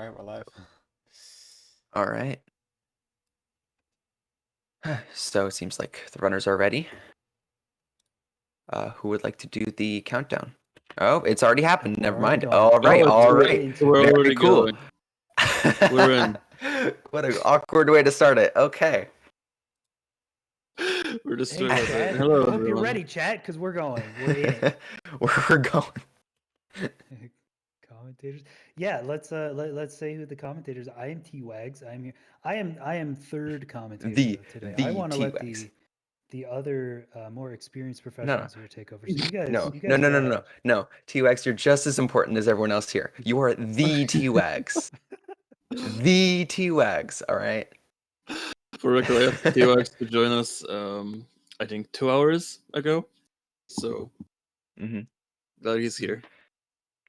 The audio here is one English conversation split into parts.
right, we're live. All right. So it seems like the runners are ready. Who would like to do the countdown? Oh, it's already happened. Never mind. All right. We're Very already cool. going. We're in. What an awkward way to start it. Okay. We're just Hey, straight up. chat. Hello, Hope everyone. you're ready, chat, because we're going. We're in it. We're going. Commentators. Yeah, let's say who the commentators. I am T Wags. I'm here. I am third commentator today. I want to let the other more experienced professionals here take over. So you guys, No. T-Wags, you're just as important as everyone else here. You are the T-Wags. The T-Wags. All right. For record, I have T-Wags to join us. I think 2 hours ago. So glad he's here.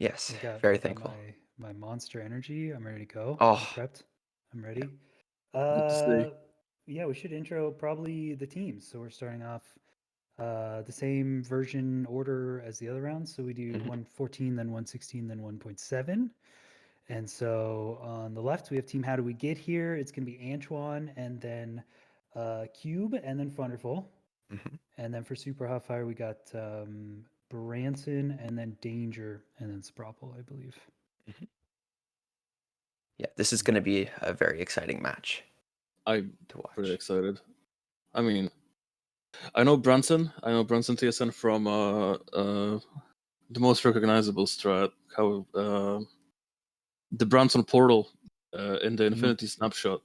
Yes, got thankful. My monster energy. I'm ready to go. Oh. I'm prepped. I'm ready. See. Yeah, we should intro probably the teams. So we're starting off the same version order as the other rounds. So we do 114, then 116, then 1.7. And so on the left, we have Team How Do We Get Here? It's going to be Antoine, and then Cube, and then Funderful. And then for Super Hot Fire, we got Branson, and then Danger, and then Spropple, I believe. Yeah, this is going to be a very exciting match. I'm pretty excited. I mean, I know Branson TSN from the most recognizable strat, how the Branson portal in the Infinity Snapshot.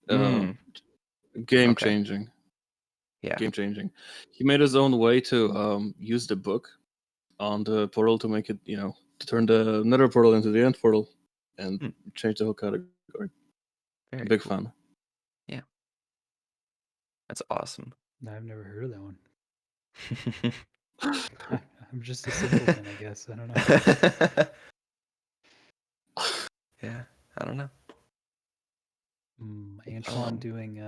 Game changing. Yeah. Game changing. He made his own way to use the book on the portal to make it, to turn the Nether portal into the End portal and change the whole category. Very Big cool. fan. Yeah. That's awesome. I've never heard of that one. I'm just a simpleton, I guess. I don't know. Yeah, I don't know. Antoine doing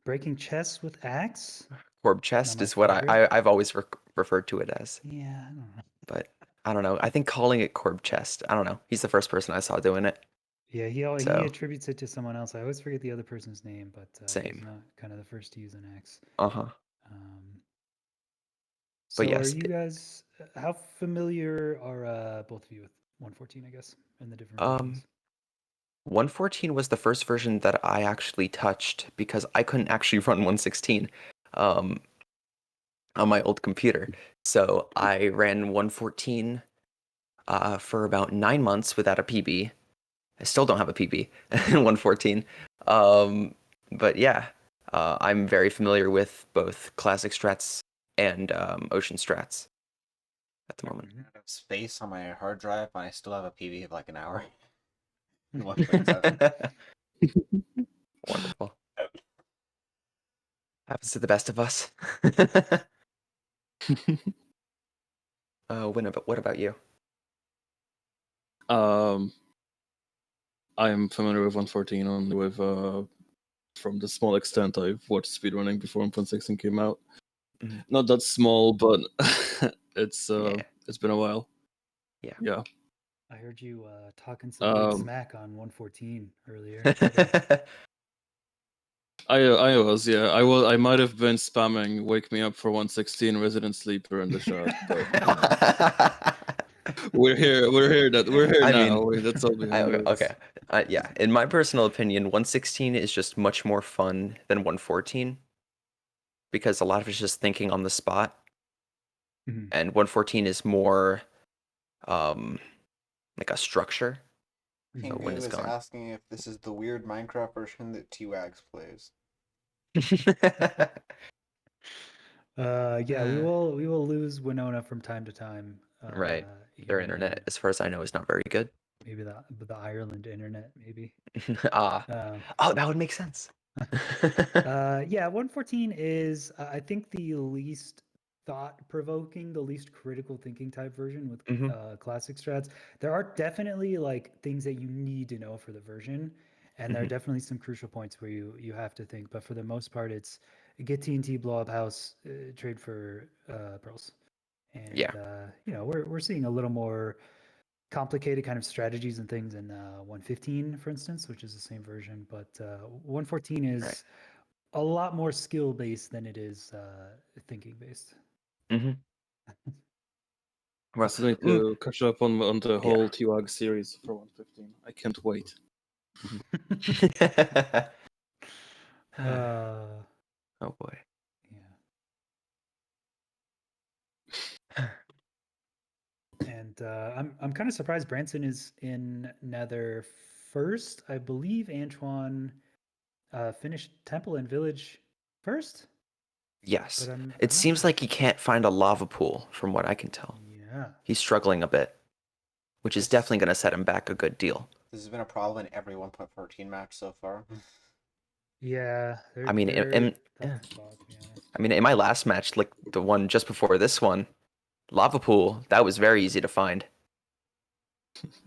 breaking chess with axe. Corb chest is what I've always referred to it as. Yeah, I don't know. But I don't know. I think calling it Corb chest. I don't know. He's the first person I saw doing it. Yeah, he attributes it to someone else. I always forget the other person's name, but same. He's not kind of the first to use an axe. But yes, are you guys? How familiar are both of you with 114? I guess in the different versions. 114 was the first version that I actually touched because I couldn't actually run 116 on my old computer. So I ran 114 for about 9 months without a PB. I still don't have a PB in 114. But yeah, I'm very familiar with both classic strats and ocean strats at the moment. I have space on my hard drive, and I still have a PB of like an hour. 1.7. Wonderful. Happens to the best of us. What about you? I'm familiar with 114 only with from the small extent I've watched speedrunning before 1.16 came out. Not that small, but it's been a while. Yeah. I heard you talking some big smack on 114 earlier. I was, yeah. I might have been spamming "Wake Me Up for 116" Resident Sleeper in the chat, but we're here now. That's all we have. Okay. Yeah. In my personal opinion, 116 is just much more fun than 114 because a lot of it's just thinking on the spot, and 114 is more like a structure. Pingu is asking if this is the weird Minecraft version that T-Wags plays. Yeah, we will lose Winona from time to time. Right. Their internet, as far as I know, is not very good. Maybe the Ireland internet, maybe. That would make sense. Yeah, 114 is I think the least thought-provoking, the least critical thinking type version with classic strats. There are definitely like things that you need to know for the version, and there are definitely some crucial points where you have to think. But for the most part, it's get TNT, blow up house, trade for pearls, and we're seeing a little more complicated kind of strategies and things in 115, for instance, which is the same version. But 114 is a lot more skill based than it is thinking based. Mm-hmm. I still need to catch up on the whole TWAG series for 115. I can't wait. Oh boy. Yeah. And I'm kind of surprised Branson is in Nether first. I believe Antoine finished Temple and Village first. Yes. But I'm It not seems sure. like he can't find a lava pool, from what I can tell. Yeah. He's struggling a bit, which is definitely going to set him back a good deal. This has been a problem in every 1.14 match so far. Yeah. I mean, in my last match, like the one just before this one, lava pool, that was very easy to find.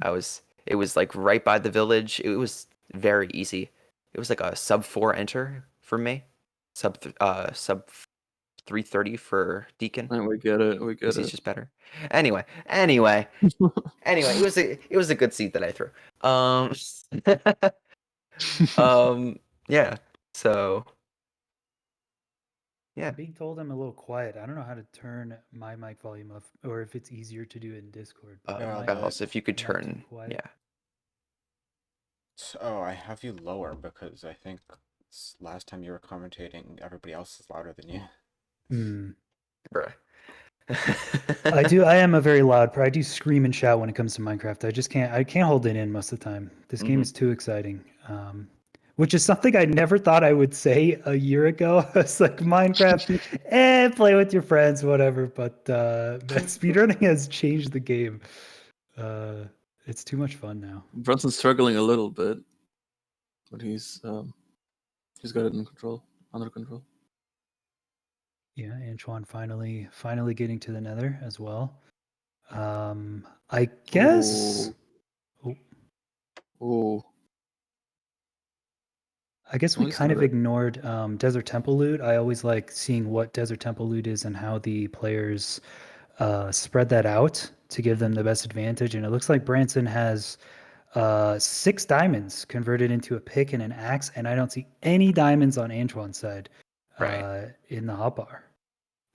It was like right by the village. It was very easy. It was like a sub 4 enter for me. Sub 330 for Deacon. And we get it. He's just better. Anyway, it was a good seed that I threw. Yeah. So yeah. I'm being told I'm a little quiet. I don't know how to turn my mic volume up, or if it's easier to do it in Discord. Bells, if you could turn, yeah. Oh, I have you lower because I think last time you were commentating, everybody else is louder than you. Bruh. I am a very loud. I do scream and shout when it comes to Minecraft. I can't hold it in most of the time. This game is too exciting. Which is something I never thought I would say a year ago. It's like Minecraft, play with your friends, whatever. But speedrunning has changed the game. It's too much fun now. Brunson's struggling a little bit, but he's got it under control. Yeah, Antoine finally getting to the Nether as well. I guess. I guess we kind of ignored Desert Temple loot. I always like seeing what Desert Temple loot is and how the players spread that out to give them the best advantage. And it looks like Branson has 6 diamonds converted into a pick and an axe, and I don't see any diamonds on Antoine's side in the hotbar.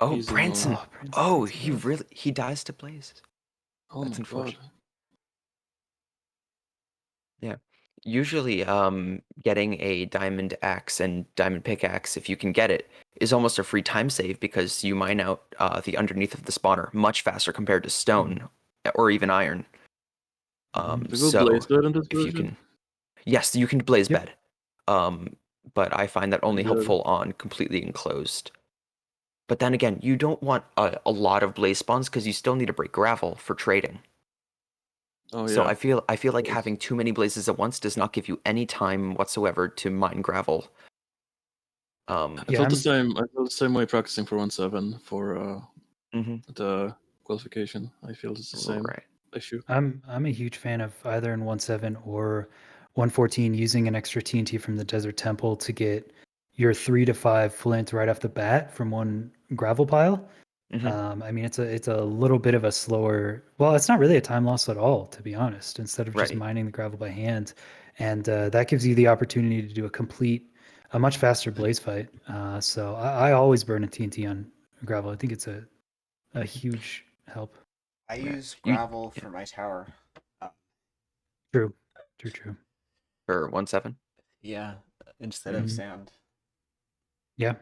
Oh, Branson. Oh, he dies to Blaze. Oh, that's unfortunate. Yeah. Usually, getting a diamond axe and diamond pickaxe, if you can get it, is almost a free time save because you mine out the underneath of the spawner much faster compared to stone or even iron. So blaze bed in this if you can, yes, you can blaze bed. But I find that only helpful on completely enclosed. But then again, you don't want a lot of blaze spawns because you still need to break gravel for trading. Oh, yeah. So I feel like having too many blazes at once does not give you any time whatsoever to mine gravel. I felt the same way practicing for 1.7 for the qualification. I feel it's the same issue. I'm a huge fan of either in 1.7 or 1.14 using an extra TNT from the Desert Temple to get your 3 to 5 flint right off the bat from one gravel pile. I mean, it's a little bit of a slower. Well, it's not really a time loss at all, to be honest. Instead of just mining the gravel by hand, and that gives you the opportunity to do a much faster blaze fight. So I always burn a TNT on gravel. I think it's a huge help. I use gravel for my tower. True. For 1.7. Yeah, instead of sand. Yeah,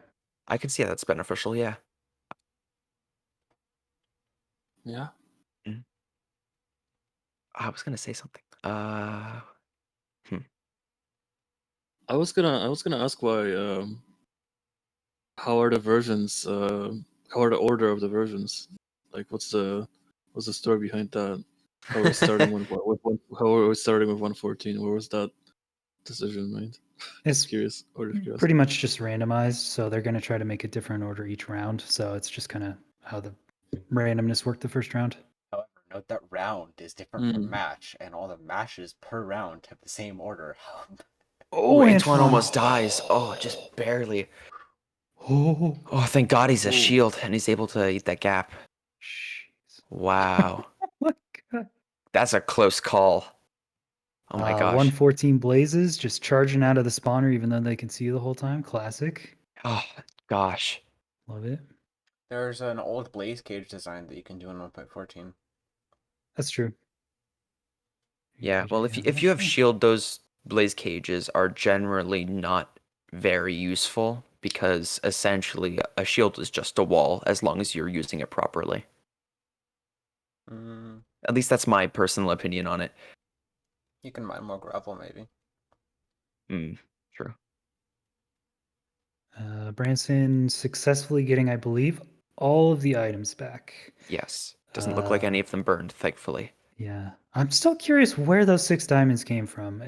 I can see how that's beneficial. Yeah. Yeah. I was gonna say something. I was gonna ask why. How are the versions? How are the order of the versions? Like, what's the story behind that? How are we starting with 1.14? Where was that decision made? it's curious. Pretty much just randomized. So they're gonna try to make a different order each round. So it's just kind of how the randomness worked the first round. However, note that round is different from match, and all the matches per round have the same order. Oh, Antoine almost dies. Oh, just barely. Oh, thank God he's a shield and he's able to eat that gap. Jeez. Wow. Oh my God. That's a close call. Oh my gosh. 114 Blazes just charging out of the spawner even though they can see you the whole time. Classic. Oh gosh. Love it. There's an old blaze cage design that you can do in 1.14. That's true. Yeah, well, if you have shield, those blaze cages are generally not very useful because essentially a shield is just a wall as long as you're using it properly. At least that's my personal opinion on it. You can mine more gravel, maybe. True. Branson successfully getting, I believe, all of the items back. Yes. Doesn't look like any of them burned, thankfully. Yeah. I'm still curious where those 6 diamonds came from.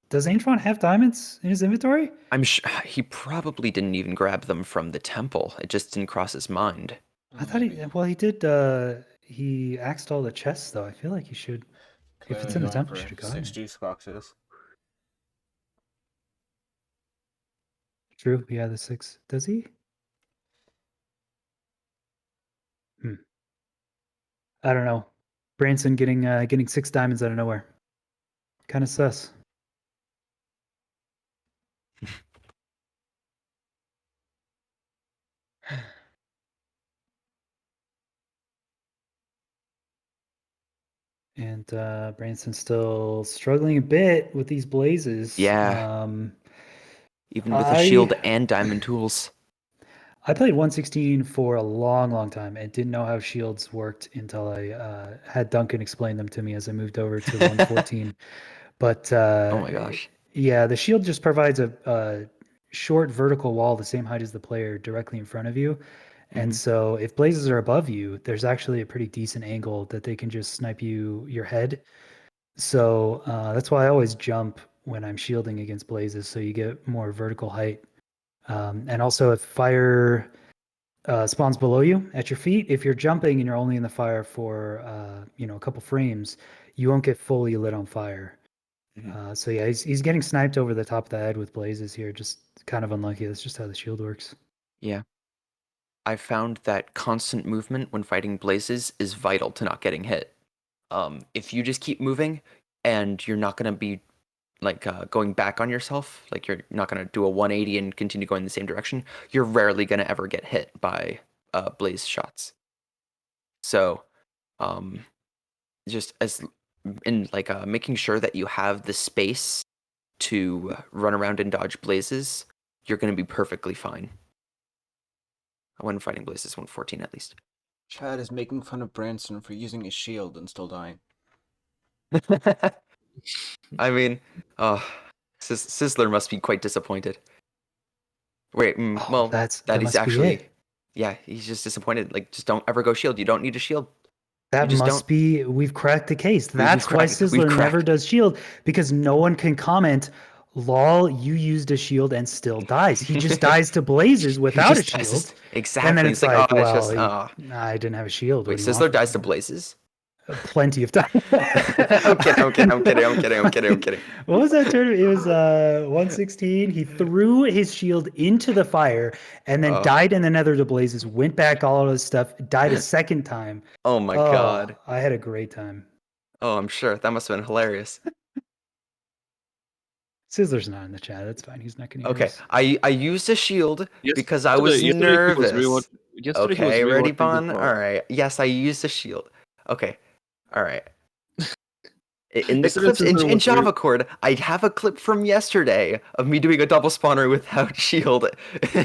Does Antron have diamonds in his inventory? I'm sure he probably didn't even grab them from the temple. It just didn't cross his mind. I thought he did, he axed all the chests though. I feel like he should, if it's in the temple, should have gotten 6 juice boxes. True, yeah, the 6. Does he? I don't know. Branson getting 6 diamonds out of nowhere. Kind of sus. And Branson's still struggling a bit with these blazes. Yeah. Even with a shield and diamond tools. I played 116 for a long, long time and didn't know how shields worked until I had Duncan explain them to me as I moved over to 114. But oh my gosh. Yeah, the shield just provides a short vertical wall the same height as the player directly in front of you. And so if blazes are above you, there's actually a pretty decent angle that they can just snipe your head. So that's why I always jump when I'm shielding against blazes, so you get more vertical height. And also if fire spawns below you at your feet, if you're jumping and you're only in the fire for a couple frames, you won't get fully lit on fire. So yeah, he's getting sniped over the top of the head with blazes here. Just kind of unlucky. That's just how the shield works. Yeah. I found that constant movement when fighting blazes is vital to not getting hit. If you just keep moving and you're not going to be like going back on yourself, like you're not going to do a 180 and continue going the same direction, you're rarely going to ever get hit by blaze shots. So just as in like making sure that you have the space to run around and dodge blazes, you're going to be perfectly fine. When fighting blazes 114 at least. Chad is making fun of Branson for using his shield and still dying. I mean, Sizzler must be quite disappointed. Wait, well, that is actually, yeah, he's just disappointed. Like, just don't ever go shield. You don't need a shield. That must be, we've cracked the case. That's why Sizzler never does shield, because no one can comment, lol, you used a shield and still dies. He just dies to blazes without a shield. Exactly. And then it's like, well, I didn't have a shield. Wait, Sizzler dies to blazes? Plenty of time. I'm kidding. What was that tournament? It was 116. He threw his shield into the fire and then died in the nether to blazes, went back, all of this stuff, died a second time. Oh my god. I had a great time. Oh, I'm sure. That must have been hilarious. Sizzler's not in the chat. That's fine. He's not going to hear us. I used a shield because I was nervous. Okay, ready, Bon? All right. Yes, I used a shield. Okay. All right. In the clips in Java Cord, I have a clip from yesterday of me doing a double spawner without shield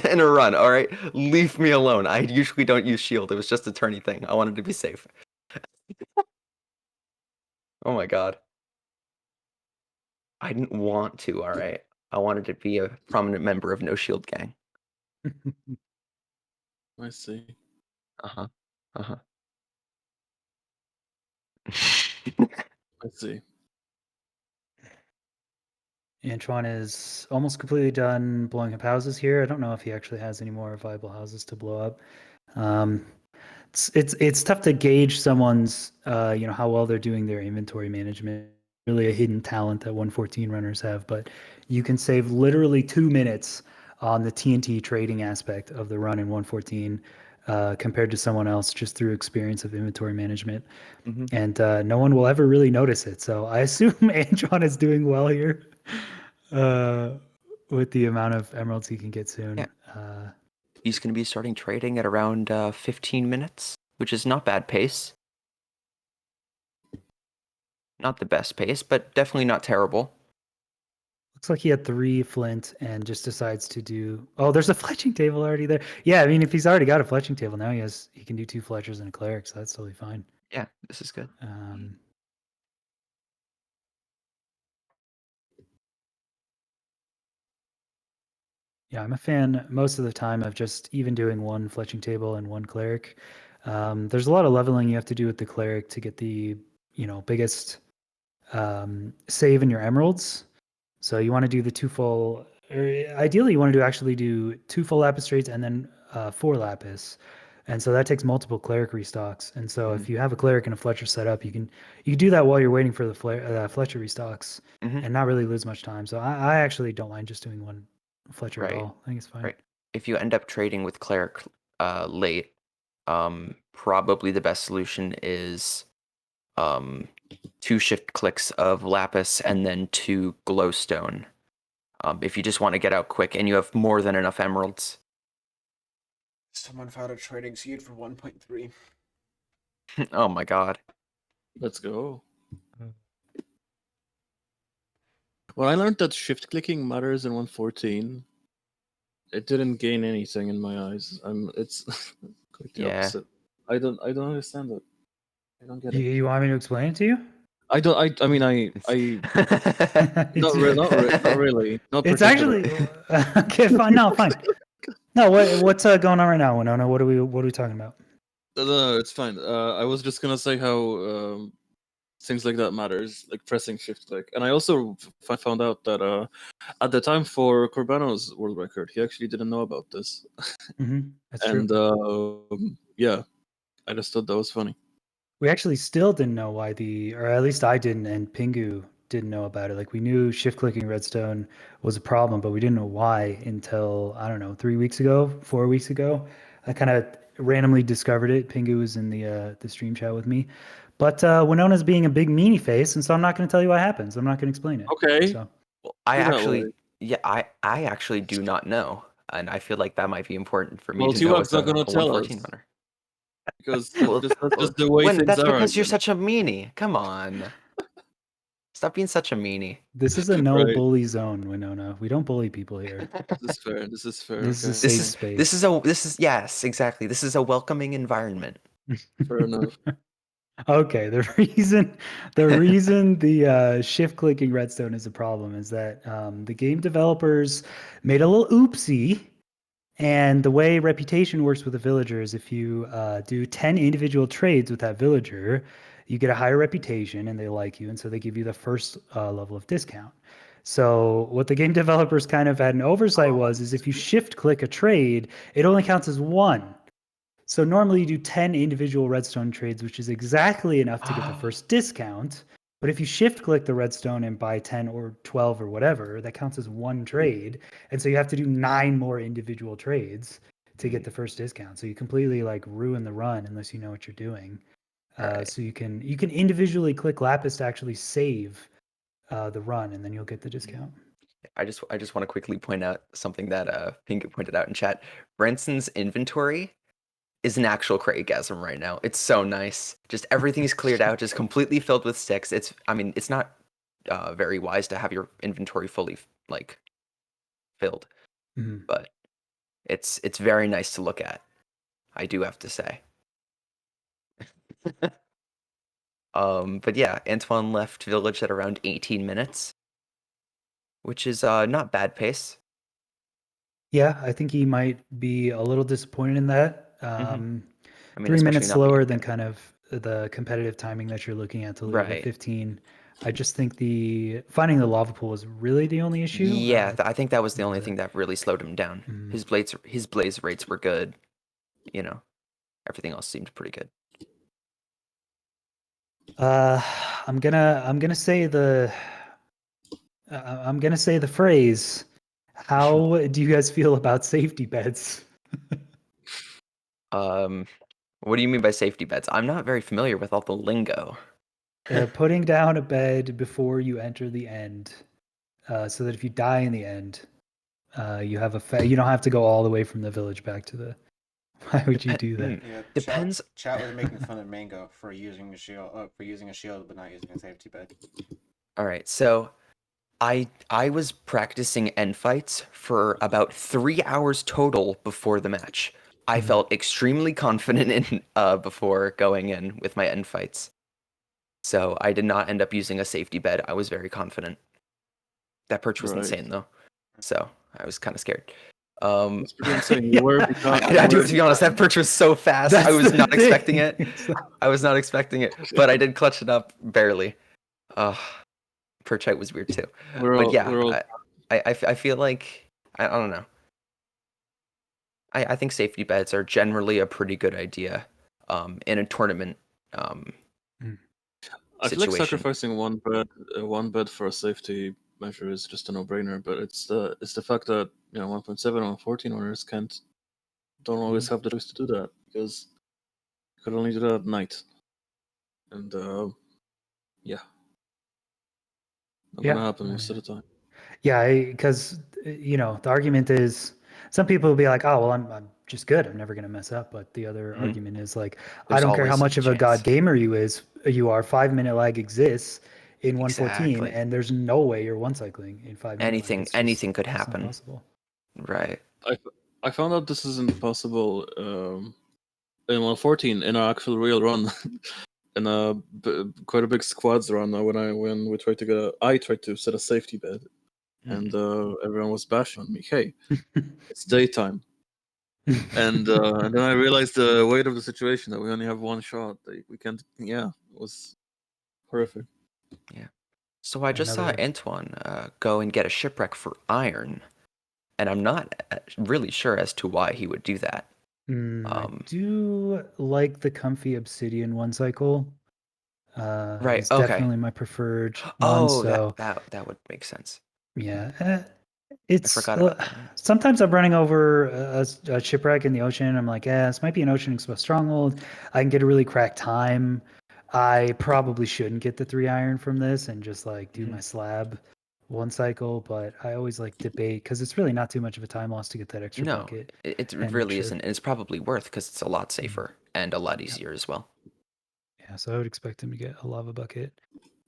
in a run. All right, leave me alone. I usually don't use shield. It was just a turny thing. I wanted to be safe. Oh my god. I didn't want to. All right, I wanted to be a prominent member of No Shield Gang. I see. I see. Antron is almost completely done blowing up houses here. I don't know if he actually has any more viable houses to blow up. It's tough to gauge someone's how well they're doing their inventory management. Really a hidden talent that 114 runners have, but you can save literally 2 minutes on the TNT trading aspect of the run in 114. compared to someone else just through experience of inventory management. Mm-hmm. And no one will ever really notice it. So I assume Antron is doing well here with the amount of emeralds he can get soon. Yeah. He's going to be starting trading at around 15 minutes, which is not bad pace. Not the best pace, but definitely not terrible. Looks like he had 3 flint and just decides to do. Oh, there's a fletching table already there. Yeah, I mean, if he's already got a fletching table now, he can do 2 fletchers and a cleric, so that's totally fine. Yeah, this is good. Yeah, I'm a fan most of the time of just even doing 1 fletching table and 1 cleric. There's a lot of leveling you have to do with the cleric to get the biggest save in your emeralds. So you want to do the 2 full. Ideally, you want to actually do 2 full lapis trades and then 4 lapis, and so that takes multiple cleric restocks. And so if you have a cleric and a fletcher set up, you can do that while you're waiting for the fletcher restocks and not really lose much time. So I actually don't mind just doing 1 fletcher at all. I think it's fine. Right. If you end up trading with cleric late, probably the best solution is 2 shift clicks of lapis and then 2 glowstone. If you just want to get out quick and you have more than enough emeralds. Someone found a trading seed for 1.3. Oh my god. Let's go. When I learned that shift clicking matters in 114, it didn't gain anything in my eyes. It's quite the opposite. I don't understand it. I don't get it. You want me to explain it to you? I don't. I mean, not really. Not It's actually okay. Fine. No, fine. No, what's going on right now, Winona? What are we talking about? No, it's fine. I was just gonna say how things like that matters, like pressing shift click. And I also found out that at the time for Corbano's world record, he actually didn't know about this. That's true. And yeah, I just thought that was funny. We actually still didn't know why or at least I didn't, and Pingu didn't know about it. Like we knew shift clicking redstone was a problem, but we didn't know why until, I don't know, 4 weeks ago. I kind of randomly discovered it. Pingu was in the stream chat with me. But Winona's being a big meanie face, and so I'm not going to tell you what happens. I'm not going to explain it. Okay. So. Well, I actually do not know, and I feel like that might be important for me to know. T-Web's not going to tell us. Runner. Because that's just the way things that's are. Because you're such a meanie. Come on. Stop being such a meanie. This is a no bully zone, Winona. We don't bully people here. This is fair. This is fair. This is a safe space. This is yes, exactly. This is a welcoming environment. Fair enough. Okay, the reason the shift clicking redstone is a problem is that the game developers made a little oopsie, and the way reputation works with a villager is if you do 10 individual trades with that villager, you get a higher reputation and they like you, and so they give you the first level of discount. So what the game developers kind of had an oversight is if you shift click a trade, it only counts as 1. So normally you do 10 individual redstone trades, which is exactly enough to get the first discount. But if you shift click the redstone and buy 10 or 12 or whatever, that counts as 1 trade. And so you have to do 9 more individual trades to get the first discount. So you completely like ruin the run unless you know what you're doing. So you can individually click lapis to actually save the run, and then you'll get the discount. I just want to quickly point out something that Pink pointed out in chat. Branson's inventory is an actual craigasm right now. It's so nice. Just everything's cleared out, just completely filled with sticks. It's not very wise to have your inventory fully like filled, but it's very nice to look at. I do have to say. But yeah, Antoine left village at around 18 minutes, which is not bad pace. Yeah, I think he might be a little disappointed in that. I mean, 3 minutes slower than kind of the competitive timing that you're looking at to leave at 15. I just think finding the lava pool was really the only issue. Yeah, I think that was the only thing that really slowed him down. His blaze rates were good. You know, everything else seemed pretty good. I'm gonna say the phrase. How do you guys feel about safety beds? What do you mean by safety beds? I'm not very familiar with all the lingo. Putting down a bed before you enter the end, so that if you die in the end, you have you don't have to go all the way from the village back to the. Why would you do that? Yeah, Depends. Chat was making fun of Mango for using a shield, but not using a safety bed. All right, so I was practicing end fights for about 3 hours total before the match. I Mhm. felt extremely confident in before going in with my end fights. So I did not end up using a safety bed. I was very confident. That perch was Right. insane though. So I was kind of scared. It's pretty insane. You were I do have to be honest, that perch was so fast. I was not expecting it. I was not expecting it, but I did clutch it up barely. Perch height was weird too. But yeah, I feel like I don't know. I think safety beds are generally a pretty good idea in a tournament I feel like situation. sacrificing one bed for a safety measure is just a no-brainer, but it's the fact that 1.7 and 14 owners don't always have the choice to do that, because you could only do that at night, and yeah, not gonna happen most of the time. Yeah, because the argument is some people will be like, "Oh, well, I'm just good. I'm never gonna mess up." But the other argument is like, I There's don't care how always much of a god gamer you are. 5-minute lag exists in 114, Exactly. and there's no way you're one cycling in 5 minutes. Anything could happen. It's not possible. Right. I found out this isn't possible in 114 in our actual real run. In quite a big squads run, when we tried to I tried to set a safety bed, and everyone was bashing on me. Hey, it's daytime, and then I realized the weight of the situation, that we only have one shot. We can't. Yeah, it was horrific. Yeah. So I just saw Antoine go and get a shipwreck for iron, and I'm not really sure as to why he would do that. I do like the comfy obsidian one cycle. Right. It's Okay. definitely my preferred one. Oh, So that would make sense. Yeah, it's I forgot about that. Sometimes I'm running over a shipwreck in the ocean. I'm like, yeah, this might be an ocean exposed stronghold. I can get a really cracked time. I probably shouldn't get the 3 iron from this and just like do my slab one cycle, but I always like debate because it's really not too much of a time loss to get that extra bucket. It really isn't, and it's probably worth because it's a lot safer and a lot easier as well. Yeah, so I would expect him to get a lava bucket.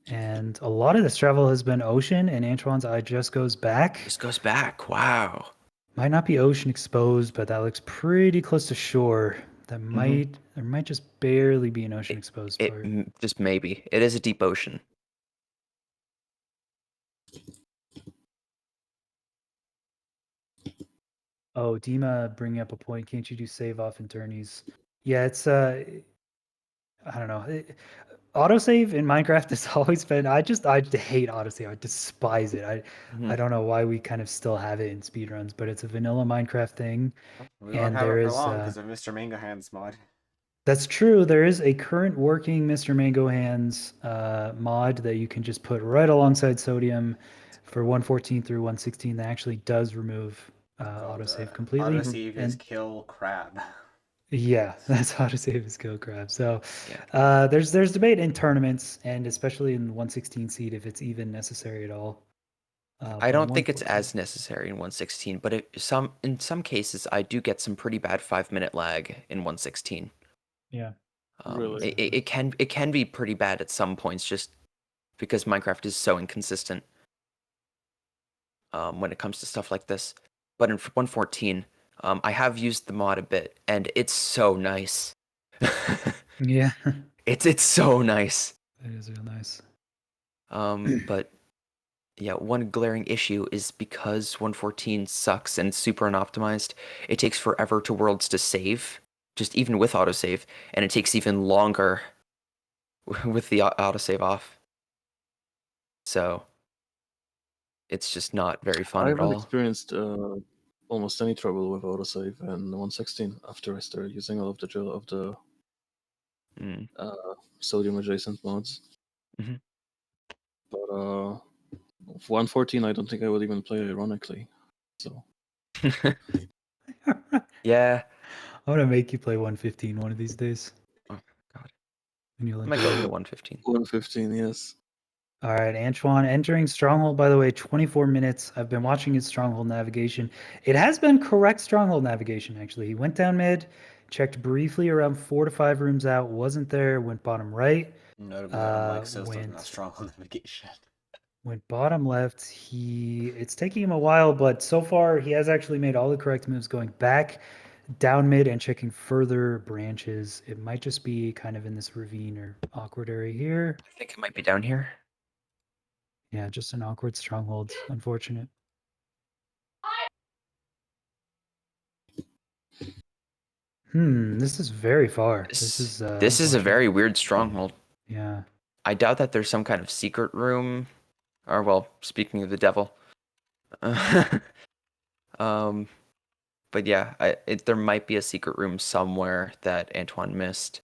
And a lot of this travel has been ocean, and Antoine's eye just goes back. Just goes back. Wow. Might not be ocean exposed, but that looks pretty close to shore. There might just barely be an ocean exposed part. Just maybe. It is a deep ocean. Oh, Dima bringing up a point. Can't you do save off in tourneys? Yeah, it's I don't know. Autosave in Minecraft has always been. I hate autosave. I despise it. I don't know why we kind of still have it in speedruns, but it's a vanilla Minecraft thing. We won't have it for long because of Mr. Mango Hands mod. That's true. There is a current working Mr. Mango Hands mod that you can just put right alongside Sodium for 114 through 116 that actually does remove autosave completely. Autosave is kill crab. Yeah, that's autosave is kill crab. So there's debate in tournaments, and especially in 116 seed if it's even necessary at all. I don't think it's as necessary in 116, but in some cases I do get some pretty bad 5-minute lag in 116. Yeah. Really? It can be pretty bad at some points just because Minecraft is so inconsistent when it comes to stuff like this. But in 114, I have used the mod a bit, and it's so nice. Yeah. It's so nice. It is real nice. But yeah, one glaring issue is because 114 sucks and super unoptimized, it takes forever to worlds to save, just even with autosave, and it takes even longer with the autosave off. So it's just not very fun I at all. haven't experienced almost any trouble with autosave in 116 after I started using all of the sodium adjacent mods. But 114, I don't think I would even play ironically. So yeah, I'm gonna make you play 115 one of these days. Oh God, And you'll I might go enjoy to it. 115. 115, yes. All right, Antoine entering Stronghold, by the way, 24 minutes. I've been watching his Stronghold navigation. It has been correct Stronghold navigation, actually. He went down mid, checked briefly around 4 to 5 rooms out, wasn't there, went bottom right. Notably, unlike Sizzler, Went not strong on navigation. went bottom left. It's taking him a while, but so far he has actually made all the correct moves going back, down mid, and checking further branches. It might just be kind of in this ravine or awkward area here. I think it might be down here. Yeah, just an awkward Stronghold. Unfortunate. This is very far. This is a unfortunate. very weird stronghold. Yeah. I doubt that there's some kind of secret room, or well, speaking of the devil. But yeah, there might be a secret room somewhere that Antoine missed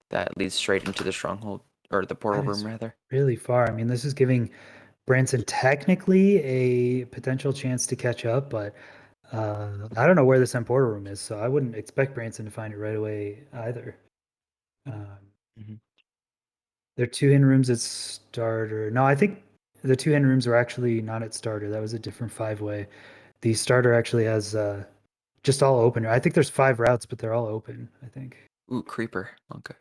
that leads straight into the stronghold, or the portal That room is rather. really far. I mean, this is giving Branson technically a potential chance to catch up, but I don't know where this portal room is, so I wouldn't expect Branson to find it right away either. Mhm. There are 2 hidden rooms at starter. No, I think the 2 hidden rooms are actually not at starter. That was a different 5-way. The starter actually has just all open. I think there's 5 routes, but they're all open, I think. Ooh, creeper. Okay.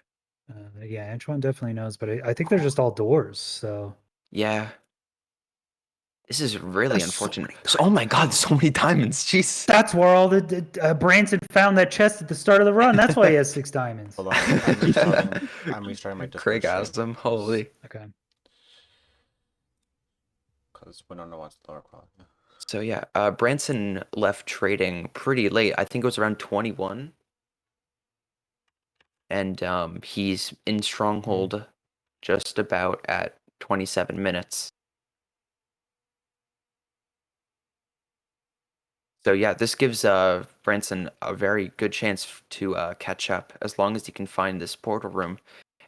Yeah, Antoine definitely knows, but I think they're just all doors, so. Yeah. This is really There's unfortunate. so Oh my God, so many diamonds. Jeez. That's where all the Branson found that chest at the start of the run. That's why he has 6 diamonds. Hold on, I'm restarting. I'm restarting my Discord Craig Asm, holy. Okay. Because Winona wants lower quality. So yeah, Branson left trading pretty late. I think it was around 21. And he's in Stronghold just about at 27 minutes. So yeah, this gives Branson a very good chance to catch up as long as he can find this portal room.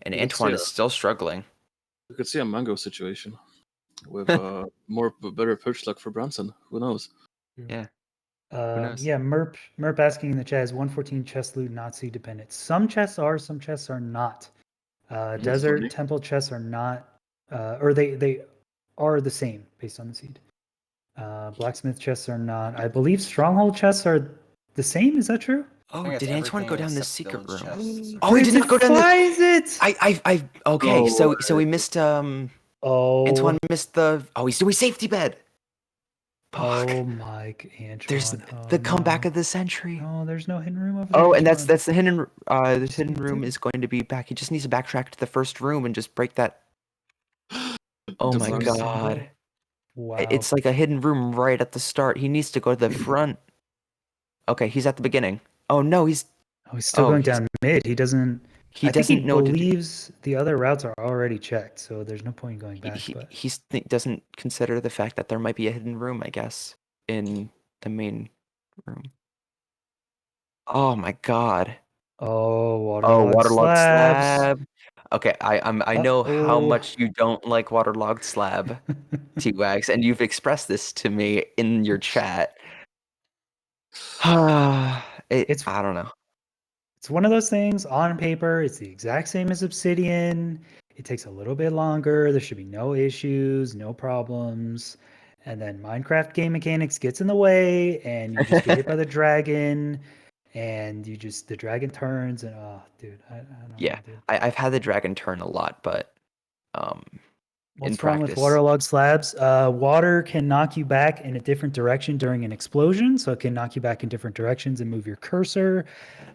And Let's Antoine see is still struggling. We could see a mango situation with better pitch luck for Branson. Who knows? Yeah. Who knows? Yeah, Merp asking in the chat, is 114 chest loot Nazi dependent? Some chests are, some chests are not. Desert funny. temple chests are not, or they are the same based on the seed. Blacksmith chests are not. I believe stronghold chests are the same. Is that true? Oh, think did it's Antoine go everything down the except secret village room? chests. Oh, he did not go down the. Finds it. Okay, No so we way. missed Oh. Antoine missed the. Oh, he's doing safety bed. Fuck. Oh, Mike, Antoine. There's Oh, the comeback no. of the century. No, there's no hidden room over there. Oh, and that's Antoine. the hidden the hidden me room too. is going to be back. He just needs to backtrack to the first room and just break that. Oh The my front. God. Wow. It's like a hidden room right at the start. He needs to go to the front. Okay, he's at the beginning. Oh no, he's still oh, going he's- down mid. He doesn't. he I think he doesn't know what to do. believes the other routes are already checked, so there's no point in going back. But He doesn't consider the fact that there might be a hidden room, I guess, in the main room. Oh my God. oh, Oh, waterlogged waterlogged slabs. slab. Okay, I know how Uh-oh. much you don't like waterlogged slab, T-Wags, and you've expressed this to me in your chat. I don't know. It's one of those things on paper. It's the exact same as Obsidian. It takes a little bit longer. There should be no issues, no problems. And then Minecraft game mechanics gets in the way, and you just get hit by the dragon, and the dragon turns, and oh, dude, I don't Yeah, know, dude. I've had the dragon turn a lot, but in What's wrong with practice, waterlogged slabs? Water can knock you back in a different direction during an explosion, so it can knock you back in different directions and move your cursor.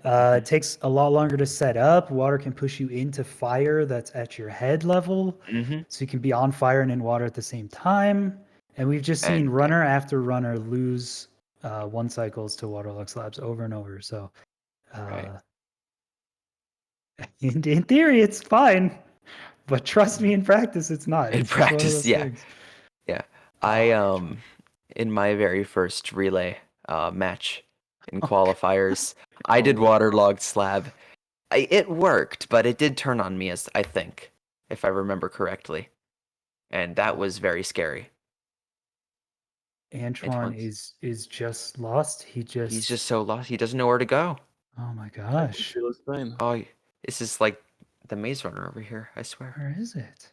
It takes a lot longer to set up. Water can push you into fire that's at your head level, so you can be on fire and in water at the same time. And we've just seen And, runner after runner lose 1 cycles to waterlogged slabs over and over. So, right. in theory, it's fine. But trust me, in practice, it's not. In It's just one of practice, those yeah. things. Yeah. Oh, I in my very first relay match in qualifiers, I did waterlogged slab. It worked, but it did turn on me, as I think, if I remember correctly. And that was very scary. Antoine is just lost. He's just so lost. He doesn't know where to go. Oh my I can gosh. feel his pain. Oh, this is like the Maze Runner over here, I swear. Where is it?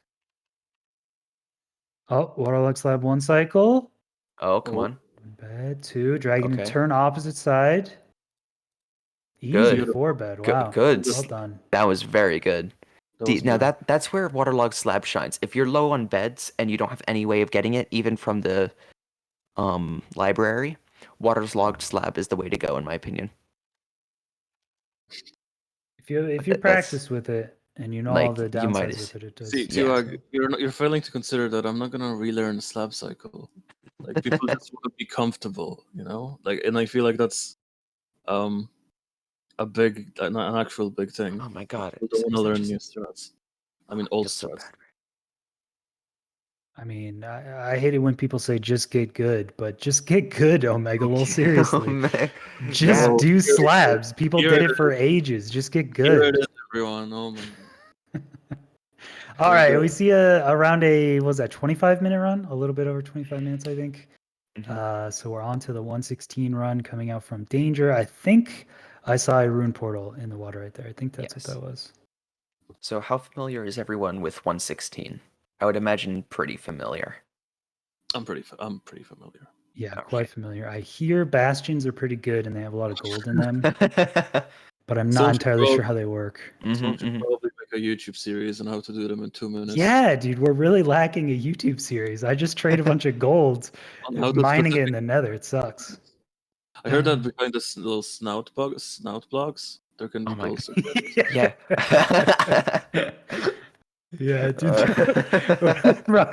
Oh, Waterlux Lab 1 cycle. Oh, come Oh. on. Bed 2. Dragging to Okay. turn opposite side. Easy Good. 4 bed. Good. Wow. Good. Well done. That was very good. was Now good. that's where Waterlogged Slab shines. If you're low on beds and you don't have any way of getting it, even from the library, Waterlogged Slab is the way to go, in my opinion. If you That's practice with it and you know all like the you might downsides as with it, it does. See, Yeah. Tuag, you're failing to consider that I'm not gonna relearn the slab cycle. Like people just want to be comfortable, you know. Like, and I feel like that's a big, an actual big thing. Oh my god. People don't want to Is that learn just- new strats. I mean, I old feel so strats. bad. I mean, I hate it when people say just get good, but just get good, Omega. Well, seriously. Oh, man. Just Well, do here it is. slabs. People Here did it it for ages. Just get Here it good. is, everyone. Oh my god. All We're right, good. we see around a what was that 25-minute run? A little bit over 25 minutes, I think. Mhm. So we're on to the 116 run coming out from Danger. I think I saw a rune portal in the water right there. I think that's Yes. what that was. So how familiar is everyone with 116? I would imagine pretty familiar. I'm pretty familiar. Yeah, Okay. quite familiar. I hear bastions are pretty good and they have a lot of gold in them, but I'm not Someone should entirely sure prob- how they work. Someone should Mhm. probably make a YouTube series on how to do them in 2 minutes. Yeah, dude, we're really lacking a YouTube series. I just trade a bunch of gold, On how to mining it in specific- the nether. It sucks. I heard that behind this little snout blogs, there can be Oh my gold God. secrets. Yeah. Yeah, dude.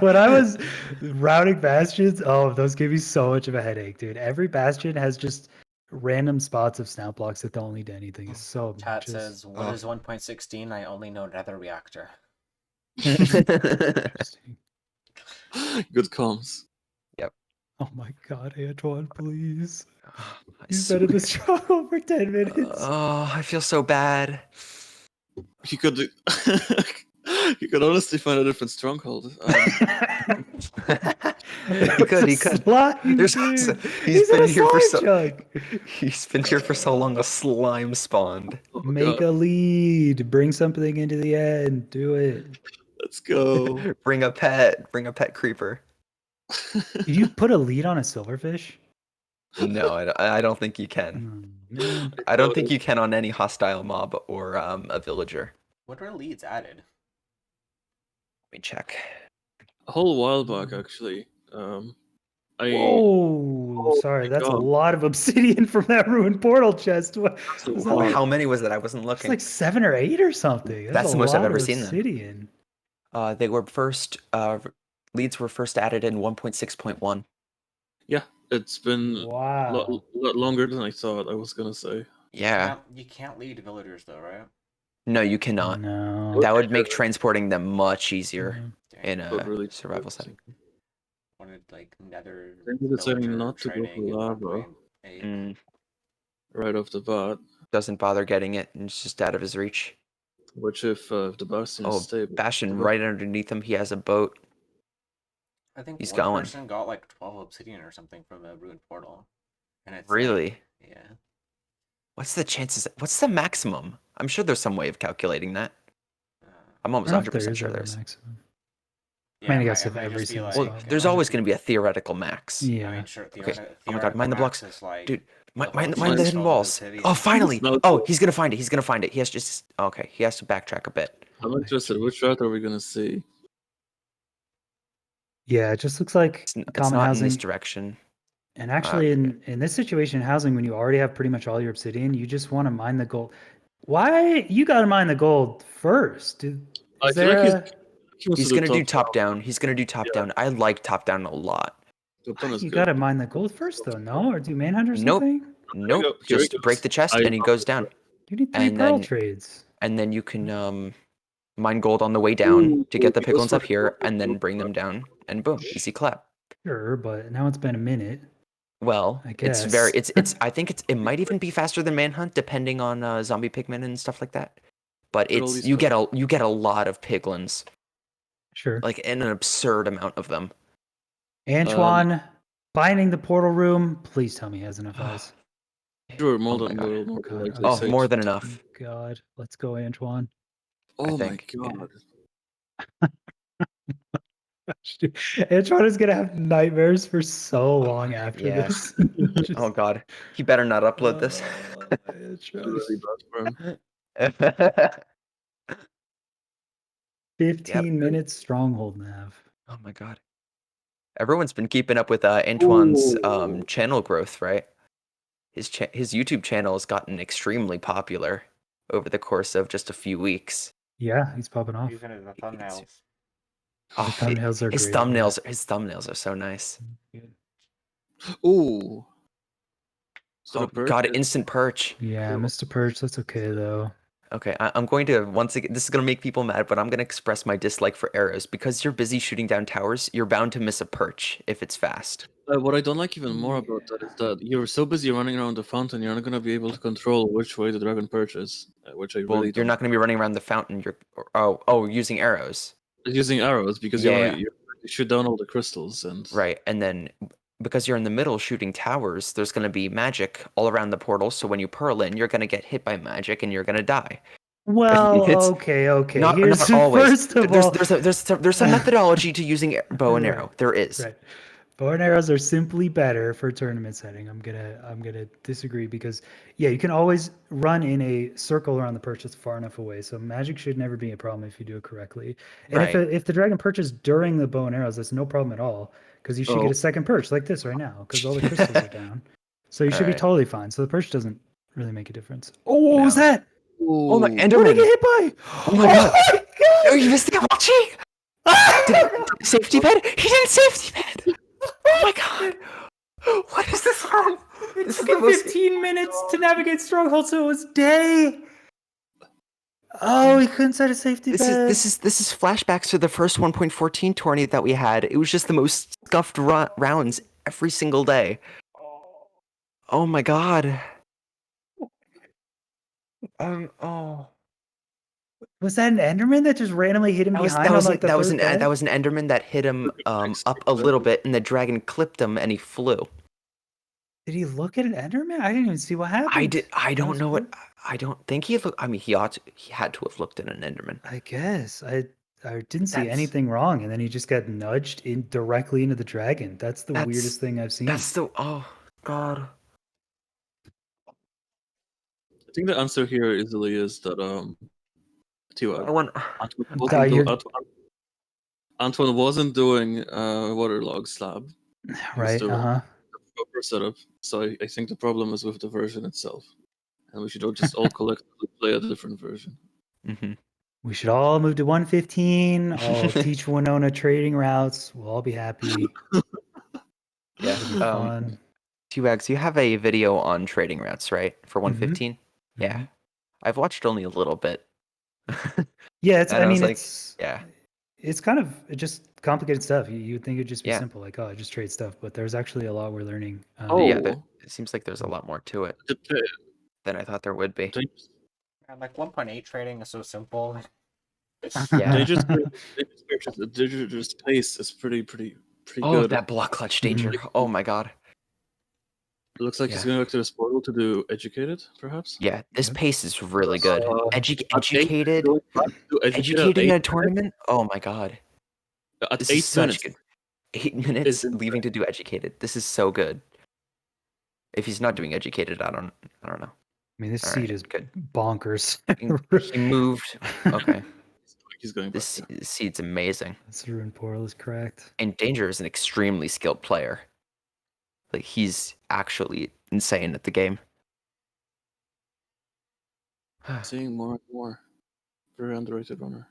When I was routing bastions, oh, those gave me so much of a headache, dude. Every bastion has just random spots of snout blocks that don't lead to anything. It's so Chat obnoxious. says, "What is 1.16? I only know nether reactor." Interesting. Good comms. Oh my god, Antoine, please. I You've been in the struggle for 10 minutes. Oh, I feel so bad. You could you could honestly find a different stronghold. He could. There's Dude. he's been in a here for slime so jug. he's been here for so long. A slime spawned. Oh my Make God. a lead. Bring something into the end. Do it. Let's go. Bring a pet. Bring a pet creeper. Did you put a lead on a silverfish? No, I don't think you can. Oh, man. I don't think you can on any hostile mob or a villager. What were leads added? Let me check. A whole while back, actually. Whoa, sorry, my that's a God. lot of obsidian from that ruined portal chest. What That's a was that lot. like? How many was it? I wasn't It's looking. like 7 or 8 or something. That's a the most I've lot ever of seen then. obsidian. They were first. Leads were first added in 1.6.1. Yeah, it's been a Wow. lot longer than I thought I was gonna say. Yeah. You can't lead villagers though, right? No, you cannot. No. That would make transporting them much easier Dang. in a But really survival setting. Wanted like nether Thank you for saying villager not to go for training in lava. 1.8. Mm, Right off the bat. doesn't bother getting it, and it's just out of his reach. Which if the Bastion Oh, is stable. Bastion right underneath him. He has a boat. I think He's one going. person got like 12 obsidian or something from the ruined portal. And it's Really? Like, yeah. What's the chances? What's the maximum? I'm sure there's some way of calculating that. I'm I almost don't know if there 100% is sure a there's. maximum. Yeah, I it guess might- if it might every just be single like- Well, spot. it there's might always just going to be a theoretical max. Yeah. I mean, sure, Okay. theoretical Oh my god, mind the blocks. max is like Dude, mind whole the chest hidden full of walls. obsidian. Oh, finally! No, Oh, he's going to find it. He's going to find it. He has just. Okay, he has to backtrack a bit. I'm interested. Which route are we gonna see? Yeah, it just looks like It's common not housing. in this direction. And actually, in this situation, housing, when you already have pretty much all your obsidian, you just want to mine the gold. Why you got to mine the gold first? I Is feel there like He's going to do top down. He's going to do top down. I like top down a lot. You got to mine the gold first, though, no? Or do manhunt or Nope. something? Nope. Here he Just break goes. the chest and he goes down. You need 3 And pearl then- trades. And then you can mine gold on the way down to get the he goes piglins for up the here, gold. and then bring them down, and boom, easy clap. Sure, but now it's been a minute. Well, I it's guess. very it's I think it might even be faster than manhunt depending on zombie pigmen and stuff like that. But Look at all it's these you get a lot of piglins, Sure. like an absurd amount of them. Antoine, finding the portal room. Please tell me he has enough eyes. Sure, more Oh my than god. more than God, likely Oh, six. more than enough. God, let's go, Antoine. Oh my think, yeah. god. Antoine is gonna have nightmares for so long after yeah. this. Oh god. He better not upload this. It's really bad for him. 15 Yep. minutes stronghold nav. Oh my god. Everyone's been keeping up with Antoine's Ooh. channel growth, right? His YouTube channel has gotten extremely popular over the course of just a few weeks. Yeah, he's popping off. Using it as the You can see- thumbnails. Oh, The thumbnails are his great, yeah. thumbnails are so nice. Ooh. Is that Oh a perk? god, instant perch. Yeah, Cool. Mr. Perch, that's okay though. Okay, I'm going to once again. This is going to make people mad, but I'm going to express my dislike for arrows because you're busy shooting down towers. You're bound to miss a perch if it's fast. What I don't like even more about that is that you're so busy running around the fountain, you're not going to be able to control which way the dragon perches, which I Well, really you're don't not going to be running around the fountain. Using arrows. using arrows because Yeah. you shoot down all the crystals and Right, and then because you're in the middle shooting towers, there's going to be magic all around the portal. So when you pearl in, you're going to get hit by magic and you're going to die. Well, It's okay. Not Here's always. first of all, There's some methodology to using bow and Right, arrow. There is. right. Bow and arrows are simply better for tournament setting. I'm gonna disagree because yeah, you can always run in a circle around the perch that's far enough away. So magic should never be a problem if you do it correctly. And Right. if the dragon perches during the bow and arrows, that's no problem at all because you should get Oh. a second perch like this right now because all the crystals are down. So you should be Alright. totally fine. So the perch doesn't really make a difference. Oh, what was No. that? Oh my Ooh. What did I Enderman! get hit by? Oh my god! my god! Oh, you missed the emoji! Did safety bed? He didn't safety bed! Oh my god! What is this from? It This took is the him most- 15 minutes to navigate stronghold, so it was day. Oh, he couldn't set a safety bed. This is flashbacks to the first 1.14 tourney that we had. It was just the most scuffed rounds every single day. Oh my god. Oh. Was that an Enderman that just randomly hit him That was behind on like the that was third an bed? that was an Enderman that hit him up a little bit, and the dragon clipped him, and he flew. Did he look at an Enderman? I didn't even see what happened. I That don't was know cool. what. I don't think he looked. I mean, he had to have looked at an Enderman. I guess I didn't see That's- anything wrong, and then he just got nudged in directly into the dragon. That's the weirdest thing I've seen. That's the oh god. I think the answer here easily is that T-Wag. I want. Antoine wasn't doing waterlog slab. He was Right? doing Uh-huh. the proper setup. So I think the problem is with the version itself. And we should all just all collectively play a different version. Mm-hmm. We should all move to 115. I'll teach Winona trading routes. We'll all be happy. Yeah. It'll be fun. T-Wags, you have a video on trading routes, right? For Mm-hmm. 115? Yeah. I've watched only a little bit. Yeah, it's. And I mean, was it's. yeah. It's kind of just complicated stuff. You would think it'd just be Yeah. simple, like, oh, just trade stuff. But there's actually a lot we're learning. Yeah, Oh. it seems like there's a lot more to it Okay. than I thought there would be. And like 1.8 trading is so simple. Yeah. They just purchased the digital space is pretty Oh, good. that block clutch danger. Oh my god. It looks like he's Yeah. going back to this portal to do educated, perhaps. Yeah, this Yep. pace is really good. Educated Going back to educated in a at tournament? Oh my god. At This 8 is such minutes. good. 8 minutes Is insane. leaving to do educated. This is so good. If he's not doing educated, I don't know. I mean, this All seed right, is good. bonkers. He moved. Okay. He's going back. This seed's amazing. This ruined portal is cracked. And Danger is an extremely skilled player. Like, he's actually insane at the game. Seeing more and more. Very underrated runner.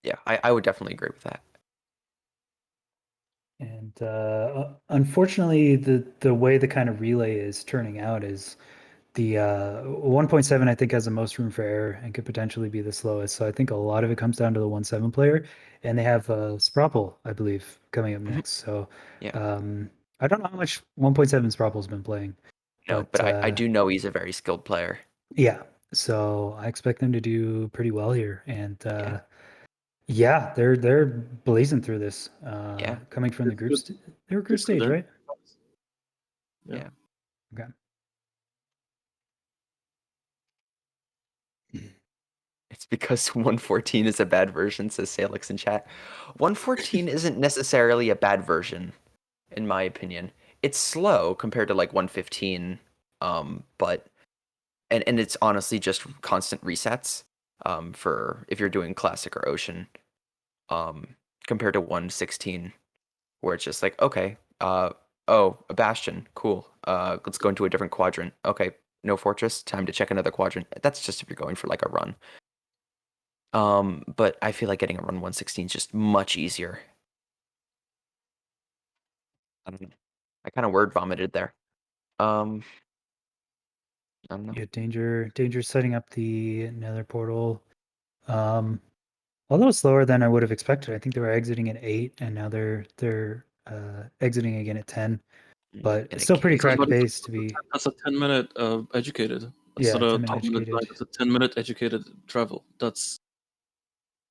Yeah, I would definitely agree with that. And unfortunately, the way the kind of relay is turning out is the 1.7 I think has the most room for error and could potentially be the slowest. So I think a lot of it comes down to the 1.7 player, and they have Sprapple, I believe, coming up next. So Yeah. I don't know how much 1.7 Sprapple's been playing. No, but I do know he's a very skilled player. Yeah, so I expect them to do pretty well here, and yeah, they're blazing through this. Yeah. Coming from the It's group, they were group It's stage, good. right? Yeah. Okay. It's because 114 is a bad version, says Salix in chat. 114 isn't necessarily a bad version, in my opinion. It's slow compared to like 115, but and it's honestly just constant resets for if you're doing classic or ocean, compared to 116, where it's just like, okay, oh, a bastion, cool. Let's go into a different quadrant. Okay, no fortress, time to check another quadrant. That's just if you're going for like a run. But I feel like getting a run 116 is just much easier. I don't know. I kind of word vomited there. I don't know. Yeah, danger setting up the nether portal. Although slower than I would have expected. I think they were exiting at 8, and now they're exiting again at 10. But In a still pretty cave. cracked pace to be. That's a 10-minute educated. That's Yeah, not a 10-minute 10-minute educated. That's a 10-minute educated travel. That's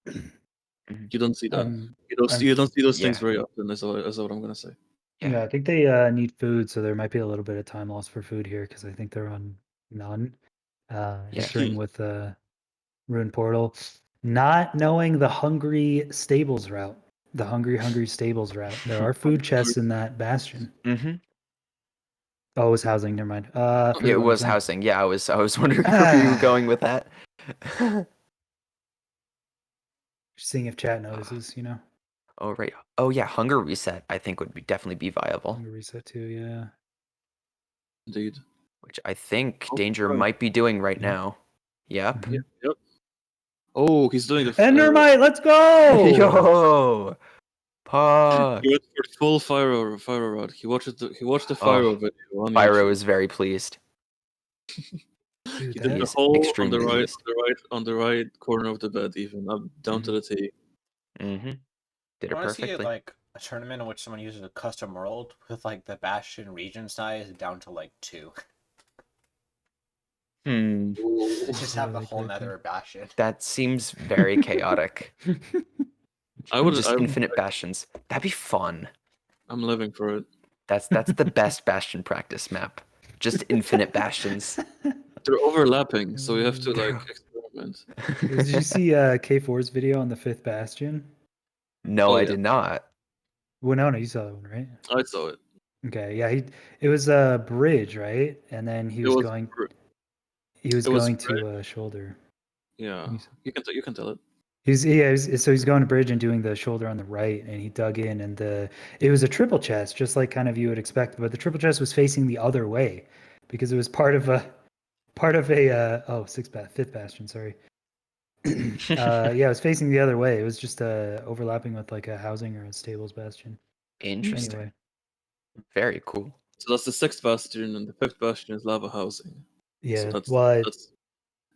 you don't see that. I'm- You don't see those things Yeah. very often. Is what I'm gonna say. Yeah, I think they need food, so there might be a little bit of time lost for food here because I think they're on none. Entering with Rune Portal, not knowing the hungry stables route, the hungry stables route. There are food chests in that bastion. Mm-hmm. Oh, it was housing. Never mind. Yeah, Forget it what I was saying. housing. Yeah, I was wondering where you were going with that. Just seeing if chat notices, you know. Oh right. Oh yeah, hunger reset I think would definitely be viable. Hunger reset too, yeah. Indeed. Which I think Oh, Danger right. might be doing right Yeah. now. Yep. Mhm. Yep. Oh, he's doing the Endermite, let's go! Yo, Puck. He went for full fire rod. He watched the Fyro video on Pyro YouTube. is very pleased. Dude, He did the is hole on extremely pleased. the right corner of the bed, even up down to the T. Mm-hmm. Did I it want to see perfectly. like a tournament in which someone uses a custom world with like the Bastion region size down to like 2. Just have the like whole that, nether Bastion. That seems very chaotic. Just I would infinite bastions. That'd be fun. I'm living for it. That's the best bastion practice map. Just infinite bastions. They're overlapping, so we have to like experiment. Did you see K4's video on the 5th Bastion? No, Oh, I yeah. did not. Well, no, you saw that one, right? I saw it. Okay, yeah, it was a bridge, right? And then he was going to a shoulder. Yeah, you can tell it. So he's going to bridge and doing the shoulder on the right, and he dug in, and it was a triple chest, just like kind of you would expect, but the triple chest was facing the other way because it was part of a 5th Bastion, sorry. Yeah, it was facing the other way. It was just overlapping with like a housing or a stables bastion. Interesting. Anyway, Very cool. So that's the 6th bastion, and the 5th bastion is lava housing. yeah. So Well, that's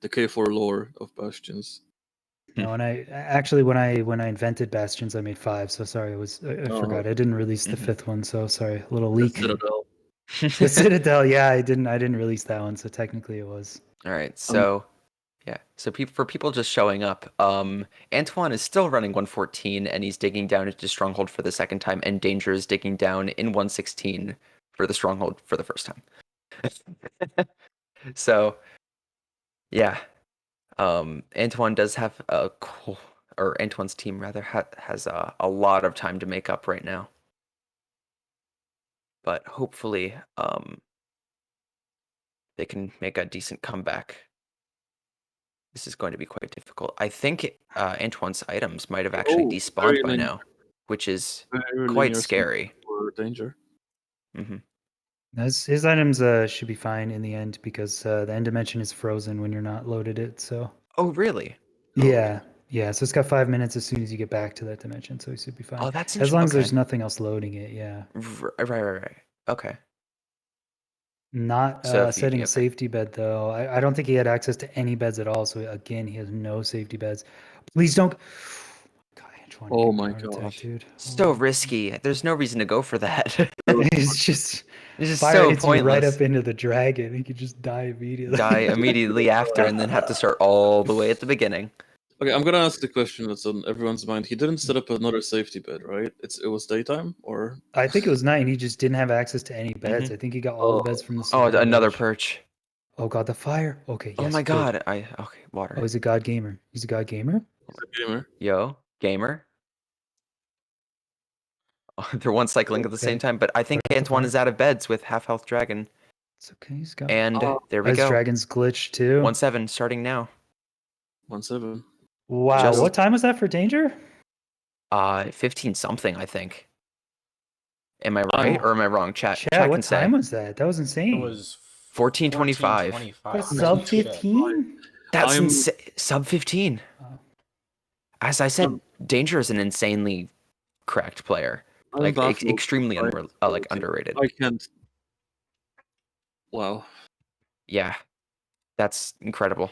the K4 lore of bastions. no, and when I invented bastions, I made 5. So sorry, I forgot. I didn't release the 5th one, so sorry. A little leak. Citadel. The Citadel, yeah, I didn't release that one, so technically it was. All right, so yeah, so for people just showing up, Antoine is still running 114, and he's digging down into Stronghold for the second time, and Danger is digging down in 116 for the Stronghold for the first time. So, yeah, Antoine does have or Antoine's team rather has a lot of time to make up right now, but hopefully, they can make a decent comeback. This is going to be quite difficult. I think Antoine's items might have actually despawned by now, which is quite scary. For Danger. Mm-hmm. His items should be fine in the end because the end dimension is frozen when you're not loaded it. So. Oh, really? Yeah, yeah. So it's got 5 minutes as soon as you get back to that dimension, so he should be fine. Oh, that's as long as okay. there's nothing else loading it. Yeah. Right. Okay. Not So setting a safety bed though. I don't think he had access to any beds at all. So again, he has no safety beds. Please don't. God, Antoine, Oh my gosh, dude. So risky. There's no reason to go for that. It's just fire so hits pointless. you right up into the dragon. He could just die immediately. Die immediately after, and then have to start all the way at the beginning. Okay, I'm gonna ask the question that's on everyone's mind. He didn't set up another safety bed, right? It was daytime, or I think it was night, and he just didn't have access to any beds. Mhm. I think he got all the beds from the Oh, second another perch. perch. Oh god, the fire. Okay, yes. Oh my good. god. Okay, Oh, water. he's a god gamer. He's a god gamer. he's a gamer? Yo, gamer. Oh, they're one cycling at the same time, but I think Where's the Antoine fire? is out of beds with half health dragon. It's okay. He's got. And Oh. there we His go. dragon's glitched too. 1-7 starting now. 1-7. Wow, Just- what time was that for Danger? 15 something, I think. Am I right or am I wrong? Chat What can say. time was that? That was insane. It was 14:25. 14:25. Sub Holy shit. 15? That's I'm- sub 15. Oh. As I said, Danger is an insanely cracked player. I'm Like baffled extremely by- underrated. I can't. Wow. Yeah. That's incredible.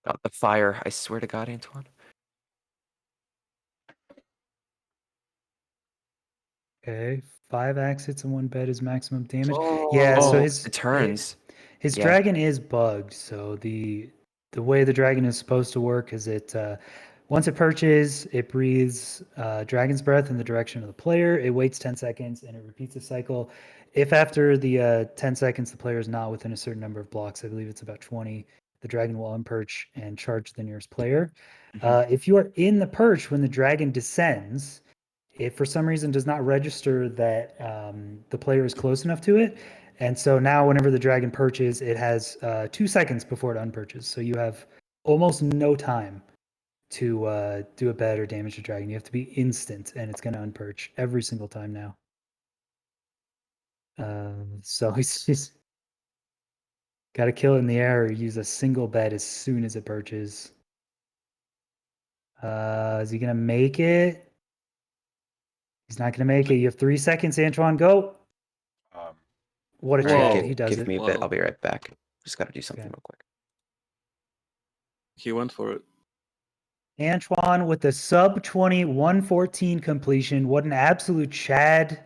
God, the fire. I swear to God, Antoine. Okay, 5 axe hits and 1 bed is maximum damage. Oh, Yeah, so Oh, his it turns. His Yeah. dragon is bugged, so the way the dragon is supposed to work is it once it perches, it breathes dragon's breath in the direction of the player. It waits 10 seconds and it repeats the cycle. If after the 10 seconds the player is not within a certain number of blocks, I believe it's about 20, the dragon will unperch and charge the nearest player. If you are in the perch when the dragon descends, it for some reason does not register that the player is close enough to it. And so now whenever the dragon perches, it has 2 seconds before it unperches. So you have almost no time to do a bed or damage the dragon. You have to be instant, and it's going to unperch every single time now. So he's got to kill it in the air or use a single bed as soon as it perches. Is he going to make it? He's not going to make it. You have 3 seconds, Antoine. Go. What a Whoa. chat. He does Give it. me a bit. Wow. I'll be right back. Just got to do something Okay. real quick. He went for it. Antoine with the sub 20 114 completion. What an absolute chad.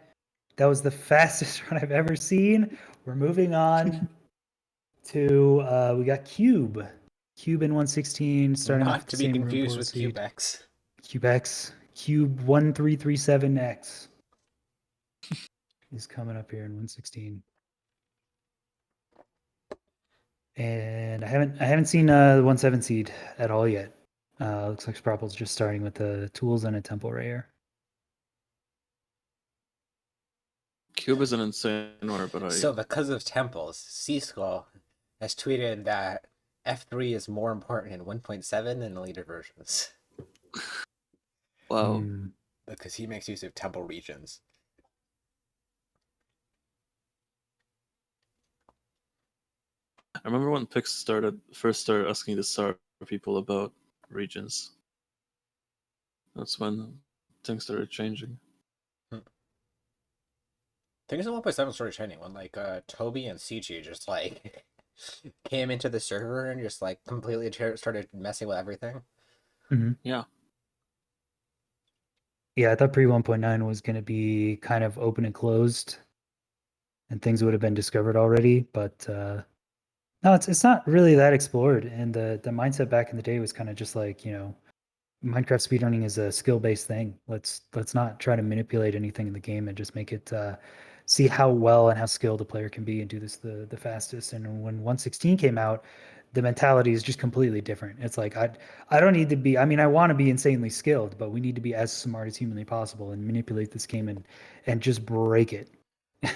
That was the fastest run I've ever seen. We're moving on to we got Cube. Cube in 116, starting off Not with to the be same room confused pool with seed. Cubex. Cubex. Cube 1337X is coming up here in 116. And I haven't seen the 1/7 seed at all yet. Looks like Spropple's just starting with the tools and a temple rare. Cube is an insane order, but So because of temples, C-Skull has tweeted that F3 is more important in 1.7 than the later versions. Wow. Because he makes use of temple regions. I remember when Pix first started asking the SAR people about regions. That's when things started changing. Things in 1.7 started changing when like Toby and CG just like came into the server and just like completely started messing with everything. Yeah. Yeah, I thought pre 1.9 was going to be kind of open and closed, and things would have been discovered already. But no, it's not really that explored. And the mindset back in the day was kind of just like, you know, Minecraft speedrunning is a skill based thing. Let's not try to manipulate anything in the game and just make it see how well and how skilled a player can be and do this the fastest. And when 116 came out, the mentality is just completely different. It's like I don't need to be. I mean, I want to be insanely skilled, but we need to be as smart as humanly possible and manipulate this game and just break it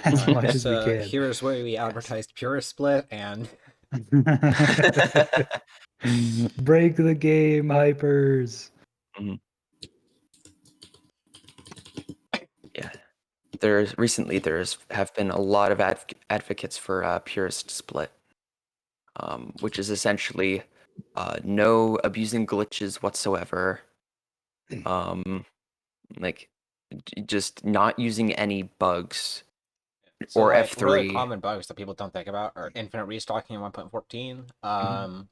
as much as we can. Here's where we advertised Pure Split and break the game, hypers. Yeah. There have been a lot of advocates for purist split, which is essentially no abusing glitches whatsoever. Like just not using any bugs. so, or like, F3. really common bugs that people don't think about are infinite restocking in 1.14,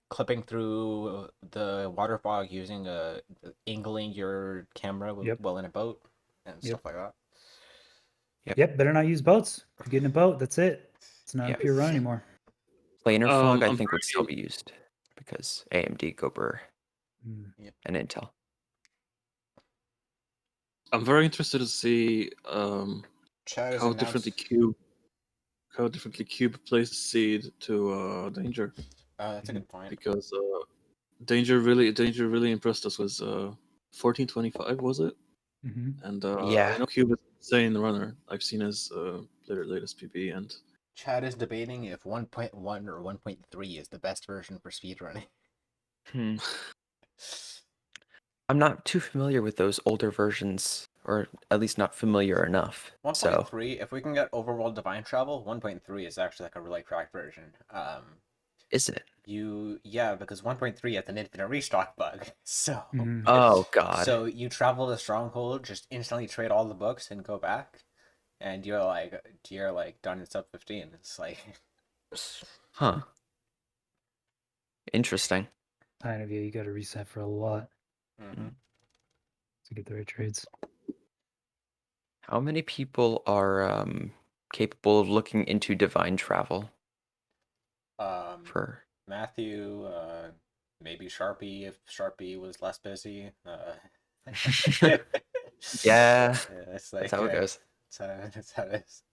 clipping through the water fog using angling your camera while in a boat and stuff like that. Yep, better not use boats. If you get in a boat, that's it. It's not a pure run anymore. Planar fog, I I'm think, would still very- be used because AMD, Gopher, Mm. and Intel. I'm very interested to see Chad has how differently Cube plays Seed to Danger, that's a good point. because Danger really impressed us with 1425, was it? Mm-hmm. And Yeah. I know Cube is an insane runner. I've seen his latest PB, and Chad is debating if 1.1 or 1.3 is the best version for speedrunning. I'm not too familiar with those older versions, or at least not familiar enough. 1.3, if we can get overworld divine travel, 1.3 is actually like a really cracked version. Is it? Because 1.3 has an infinite restock bug. So Oh god. So you travel to Stronghold, just instantly trade all the books and go back, and you're like done in sub 15. It's like Huh. Interesting. Kind of, yeah, you got to reset for a lot mhm. to get the right trades. How many people are capable of looking into divine travel? For Matthew, maybe Sharpie if Sharpie was less busy. yeah, It's like that's how it goes. that's how it is.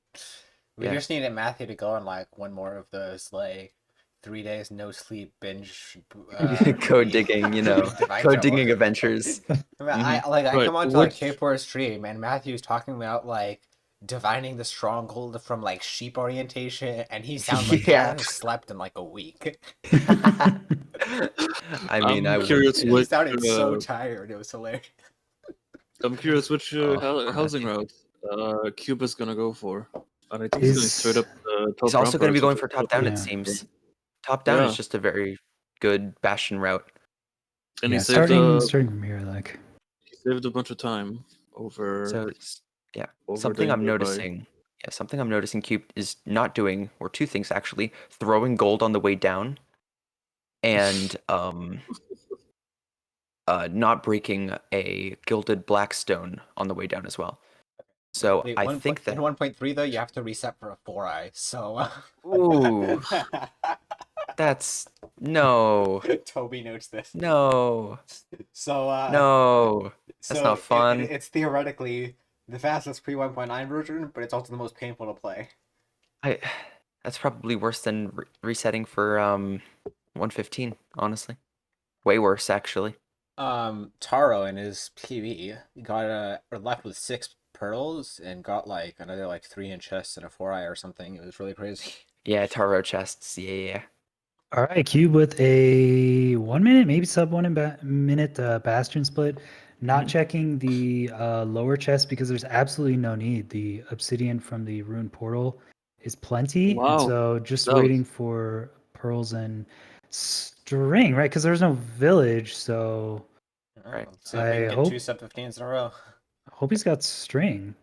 We Yeah. just needed Matthew to go on like one more of those like 3 days no sleep binge Code digging, divine code travel. digging adventures. I mean, I Right, come onto like which- K4 stream and Matthew's talking about like divining the stronghold from like sheep orientation, and he sounds like he Yeah. hasn't slept in like a week. I mean, I'm I curious would. He which sounded so tired. It was hilarious. I'm curious which housing route Cube is gonna go for, and I think he's going straight up top. He's also going to be going ramparts for top down. Yeah. It seems. Top down is Yeah. just a very good Bastion route. and Yeah, he saved starting from here, like he saved a bunch of time over. So yeah, over something I'm danger by- noticing. Yeah, something I'm noticing. Cube is not doing, or two things actually: throwing gold on the way down, and not breaking a gilded blackstone on the way down as well. So Wait, I think that. in 1.3 though, you have to reset for a 4i. So Ooh, that's no, Toby notes this. no, So no. That's so not fun. it's theoretically the fastest pre 1.9 version, but it's also the most painful to play. That's probably worse than resetting for 115. Honestly, way worse actually. Taro in his PV got left with 6 pearls and got like another like 3 in chests and a 4i or something. It was really crazy. Yeah, Taro chests. Yeah. all right, Cube with a 1 minute, maybe sub 1 minute Bastion split. Not checking the lower chest because there's absolutely no need. The obsidian from the rune portal is plenty, and Wow, so just that was- waiting for pearls and string, right? Because there's no village, so Right. Let's see if we can I get hope- 2 sub 15s in a row. I hope he's got string.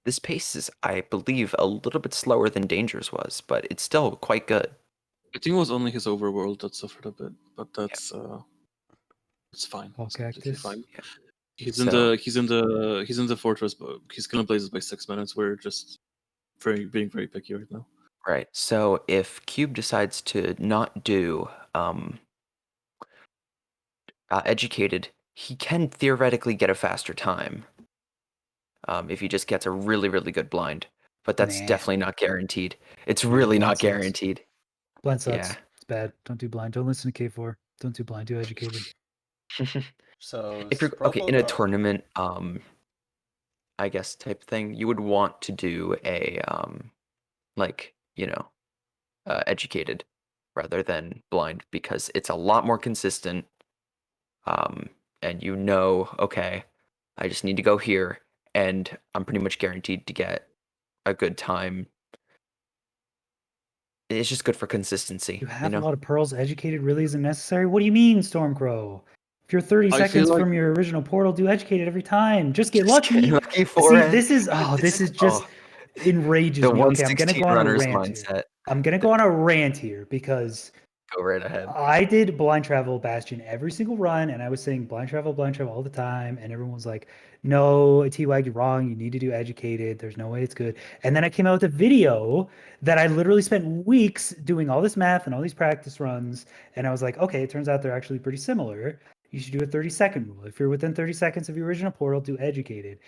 This pace is, I believe, a little bit slower than Danger's was, but it's still quite good. I think it was only his overworld that suffered a bit, but that's it's fine. All It's completely cactus. fine. Yeah. He's So- in the fortress, but he's gonna blaze it by 6 minutes. We're just being very picky right now. Right. So if Cube decides to not do educated, he can theoretically get a faster time. If he just gets a really, really good blind. But that's Nah. definitely not guaranteed. It's really blind not sucks. guaranteed. Blind sucks. Yeah. It's bad. Don't do blind. Don't listen to K4. Don't do blind. Do educated. So If you're okay in a tournament, I guess type thing, you would want to do a educated rather than blind because it's a lot more consistent. And okay, I just need to go here, and I'm pretty much guaranteed to get a good time. It's just good for consistency. You have a lot of pearls. Educated really isn't necessary. What do you mean, Stormcrow? If you're 30 I seconds feel like- from your original portal, do educated every time. Just get lucky. Getting lucky for See, it. this is just enrages the me. Okay, I'm gonna 116 go on a runners rant here. mindset. I'm gonna go on a rant here because Go right ahead. I did blind travel Bastion every single run, and I was saying blind travel all the time, and everyone was like, "No, T-Wag, you're wrong. You need to do educated. There's no way it's good." And then I came out with a video that I literally spent weeks doing all this math and all these practice runs, and I was like, "Okay, it turns out they're actually pretty similar. You should do a 30-second rule. If you're within 30 seconds of your original portal, do educated."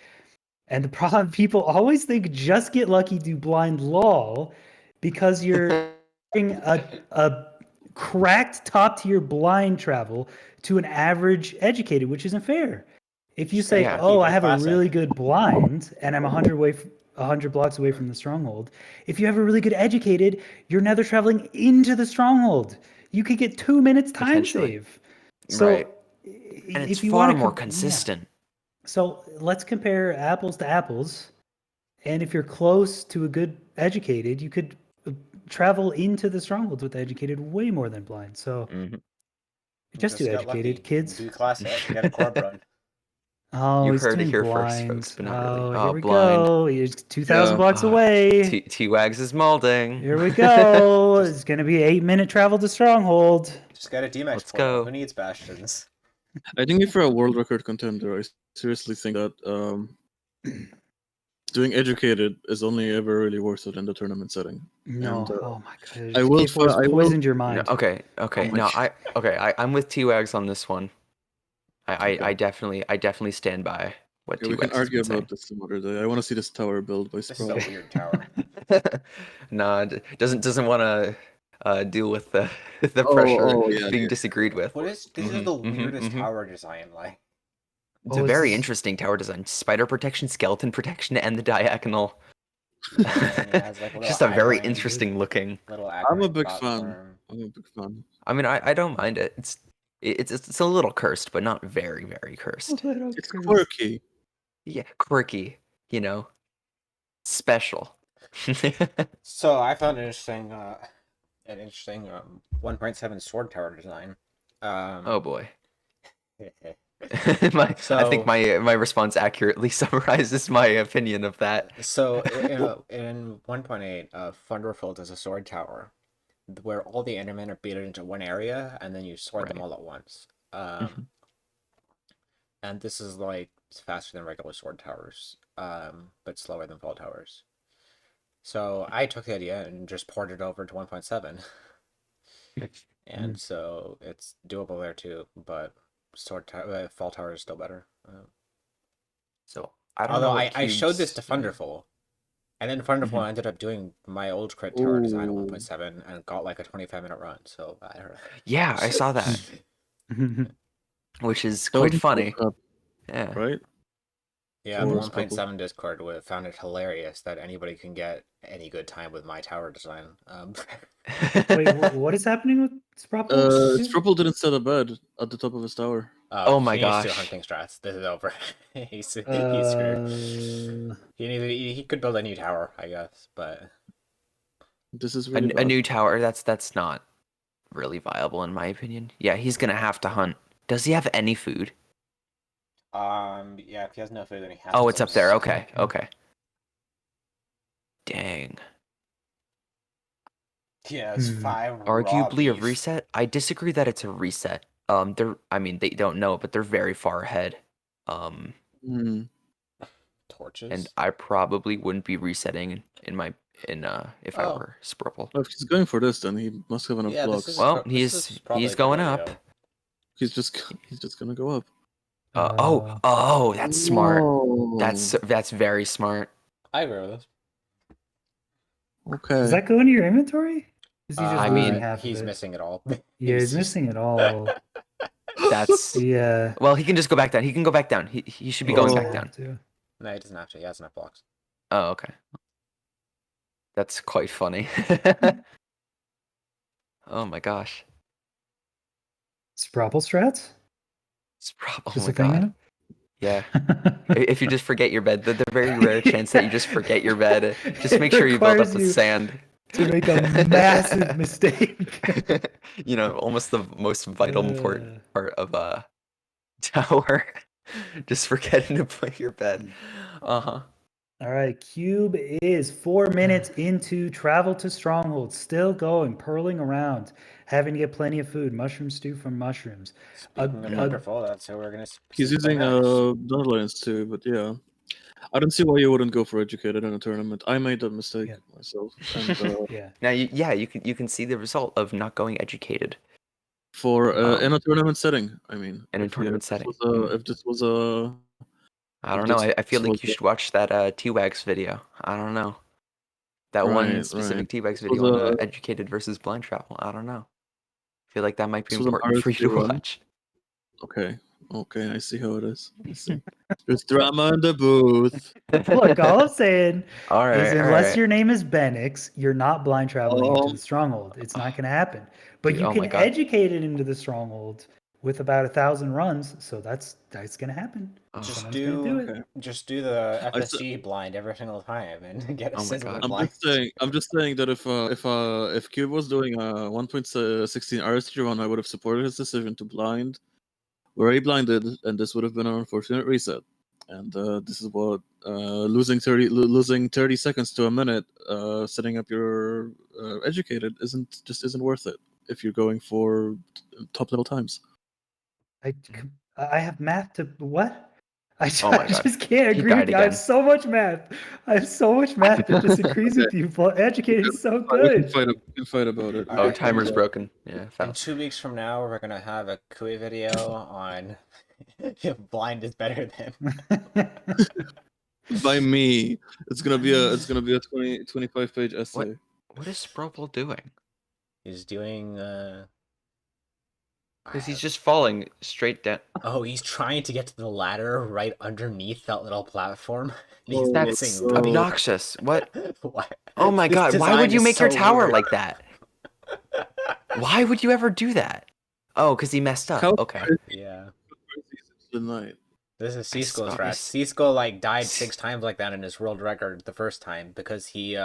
And the problem, people always think just get lucky, do blind lol, because you're a cracked top tier blind travel to an average educated, which isn't fair. If you say, "Oh, I have a really good blind and I'm 100 blocks away from the stronghold," if you have a really good educated, you're nether traveling into the stronghold. You could get 2 minutes time save. So, right. And it's far more consistent. So let's compare apples to apples. And if you're close to a good educated, you could travel into the strongholds with educated way more than blind. So just do educated, kids. Do class A, get a core run. Oh, you he's heard it doing here blind. first, folks, but not really. Here we blind. go. He's 2,000 blocks away. T-Wags is molding. Here we go. It's going to be 8-minute travel to stronghold. Just get a DMAX Let's portal. go. Who needs bastions? I think if you're a world record contender, I seriously think that doing educated is only ever really worth it in the tournament setting. No, And, oh my god! I will. I poisoned your mind. No, okay. No, I'm with T-Wags on this one. I definitely stand by what T-Wags. We can argue about this some other day. I want to see this tower built by Sprout. This is a weird tower. Nah, doesn't want to deal with the pressure being disagreed with. This is the weirdest tower design, like. It's a very interesting tower design. Spider protection, skeleton protection, and the diagonal. Just a very interesting looking. I'm a big fan. I mean, I don't mind it. It's a little cursed, but not very, very cursed. It's quirky. Yeah, quirky. You know, special. So I found an interesting 1.7 sword tower design. Oh boy. I think my response accurately summarizes my opinion of that. So in 1.8, Thunderfold is a sword tower where all the Endermen are beaten into one area and then you sword them all at once. And this is like faster than regular sword towers, but slower than fall towers. So I took the idea and just ported it over to 1.7. And so it's doable there too, but fall tower is still better. So I don't know. I showed this to Thunderful, and then Thunderful ended up doing my old crit tower design at 1.7 and got like a 25-minute run. So I don't know. Yeah, I saw that, which is quite funny. Yeah. Right. Yeah, the 1.7 Discord found it hilarious that anybody can get any good time with my tower design. Wait, what is happening with Sprapple? Sprapple didn't set a bed at the top of his tower. Oh my gosh! He's hunting strats. This is over. he's screwed. He could build a new tower, I guess, but this is really a new tower. That's not really viable in my opinion. Yeah, he's gonna have to hunt. Does he have any food? Yeah, if he has no food, then he has. Oh, it's up there. Okay. Dang. Yeah, it's 5. Arguably a reset. I disagree that it's a reset. They don't know, but they're very far ahead. Torches. And I probably wouldn't be resetting if I were Sprapple. If he's going for this, then he must have enough blocks. Well, he's going up. He's just gonna go up. That's smart. That's very smart. I agree with this. Okay. Does that go into your inventory? Is he just he's missing it all. Yeah, he's missing it all. That's yeah. Well, he can just go back down. He can go back down. He should be going back down. No, he doesn't have to. He has enough blocks. Oh, okay. That's quite funny. Oh my gosh. Sprapple strats? Oh my god. Yeah. If you just forget your bed, the very rare chance that you just forget your bed, just make sure you build up with sand. To make a massive mistake. Almost the most vital important part of a tower. Just forgetting to put your bed. All right, Cube is 4 minutes into Travel to Stronghold, still going, purling around. having to get plenty of food, mushroom stew from mushrooms. Speaking of wonderful, that's who we're gonna. He's using Netherlands too, but yeah. I don't see why you wouldn't go for educated in a tournament. I made that mistake myself. And, Yeah. Now, you can see the result of not going educated. For in a tournament setting, I mean. In a tournament setting. If this was a... I don't know. I feel like you should watch that T-Wags video. I don't know. That one specific T-Wags video on educated versus blind travel. I don't know. I feel like that might be important for you to watch. Okay, I see how it is. I see. There's drama in the booth. Look, all I'm saying is unless right. your name is Benix, you're not blind traveling into the stronghold. It's not going to happen. But Dude, you can educate it into the stronghold with about 1,000 runs, so that's going to happen. Just do the FSG blind every single time and get a sizzle blind. I'm just saying that if Cube was doing a 1.16 RSG run, I would have supported his decision to blind. Where he blinded, and this would have been an unfortunate reset. And this is what losing 30 seconds to a minute setting up your educated isn't worth it if you're going for top level times. I have math to what? I my just can't agree with you. I have so much math. That disagrees with you. But educated is so good. We can fight about it. Oh, timer's broken. Yeah. And 2 weeks from now, we're gonna have a Kui video on if blind is better than. By me, it's gonna be a 25-page essay. What is Sprovil doing? He's doing. Because he's just falling straight down. Oh, he's trying to get to the ladder right underneath that little platform. That's obnoxious. What? Why? Oh my god, why would you make your tower like that? Why would you ever do that? Oh, because he messed up. Okay. Yeah. Tonight. This is C-Skull's strat. C-Skull died 6 times like that in his world record the first time because he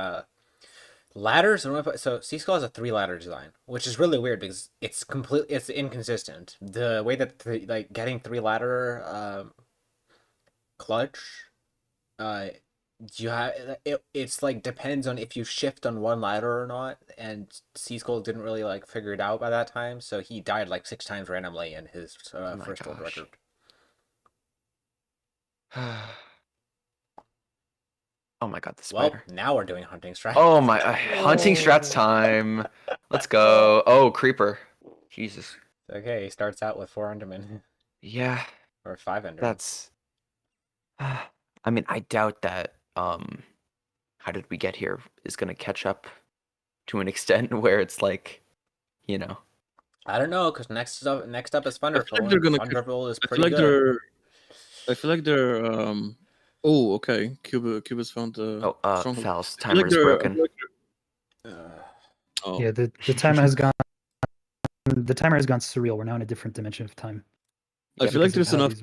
ladders. So C-Skull has a 3-ladder design, which is really weird because it's inconsistent. The way that getting 3-ladder clutch, it's depends on if you shift on 1 ladder or not, and C-Skull didn't really figure it out by that time, so he died 6 times randomly in his first world record. Oh my god, the spider. Well, now we're doing hunting strats. Oh my, hunting strats time. Let's go. Oh, creeper. Jesus. Okay, he starts out with 4 Endermen. Yeah. Or 5 Endermen. That's... I mean, I doubt that, how did we get here is going to catch up to an extent where it's you know. I don't know, because next up is Thunderful. Thunderful is pretty good. I feel like they're oh, okay. Cubus found the Fal's timer is broken. Yeah, the timer has gone. The timer has gone surreal. We're now in a different dimension of time. I feel like there's enough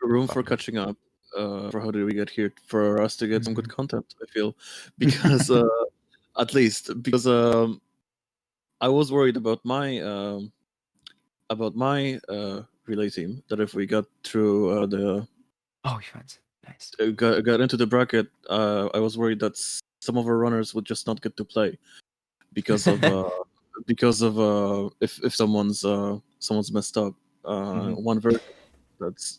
room for catching up. For how did we get here? For us to get some good content, I feel, because at least because I was worried about my relay team that if we got through the nice got into the bracket, I was worried that some of our runners would just not get to play because of if someone's messed up one version, that's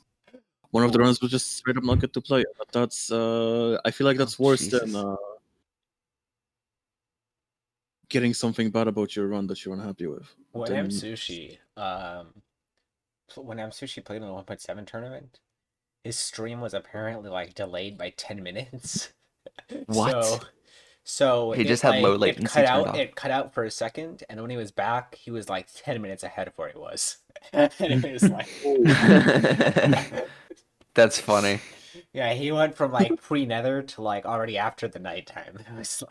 one of the runners would just straight up not get to play. But that's I feel like that's worse than getting something bad about your run that you're unhappy with. When M-Sushi played in the 1.7 tournament, his stream was apparently delayed by 10 minutes. What? So he just had low latency. It cut out for a second, and when he was back, he was 10 minutes ahead of where he was. And it was That's funny. Yeah, he went from pre-nether to already after the nighttime. It was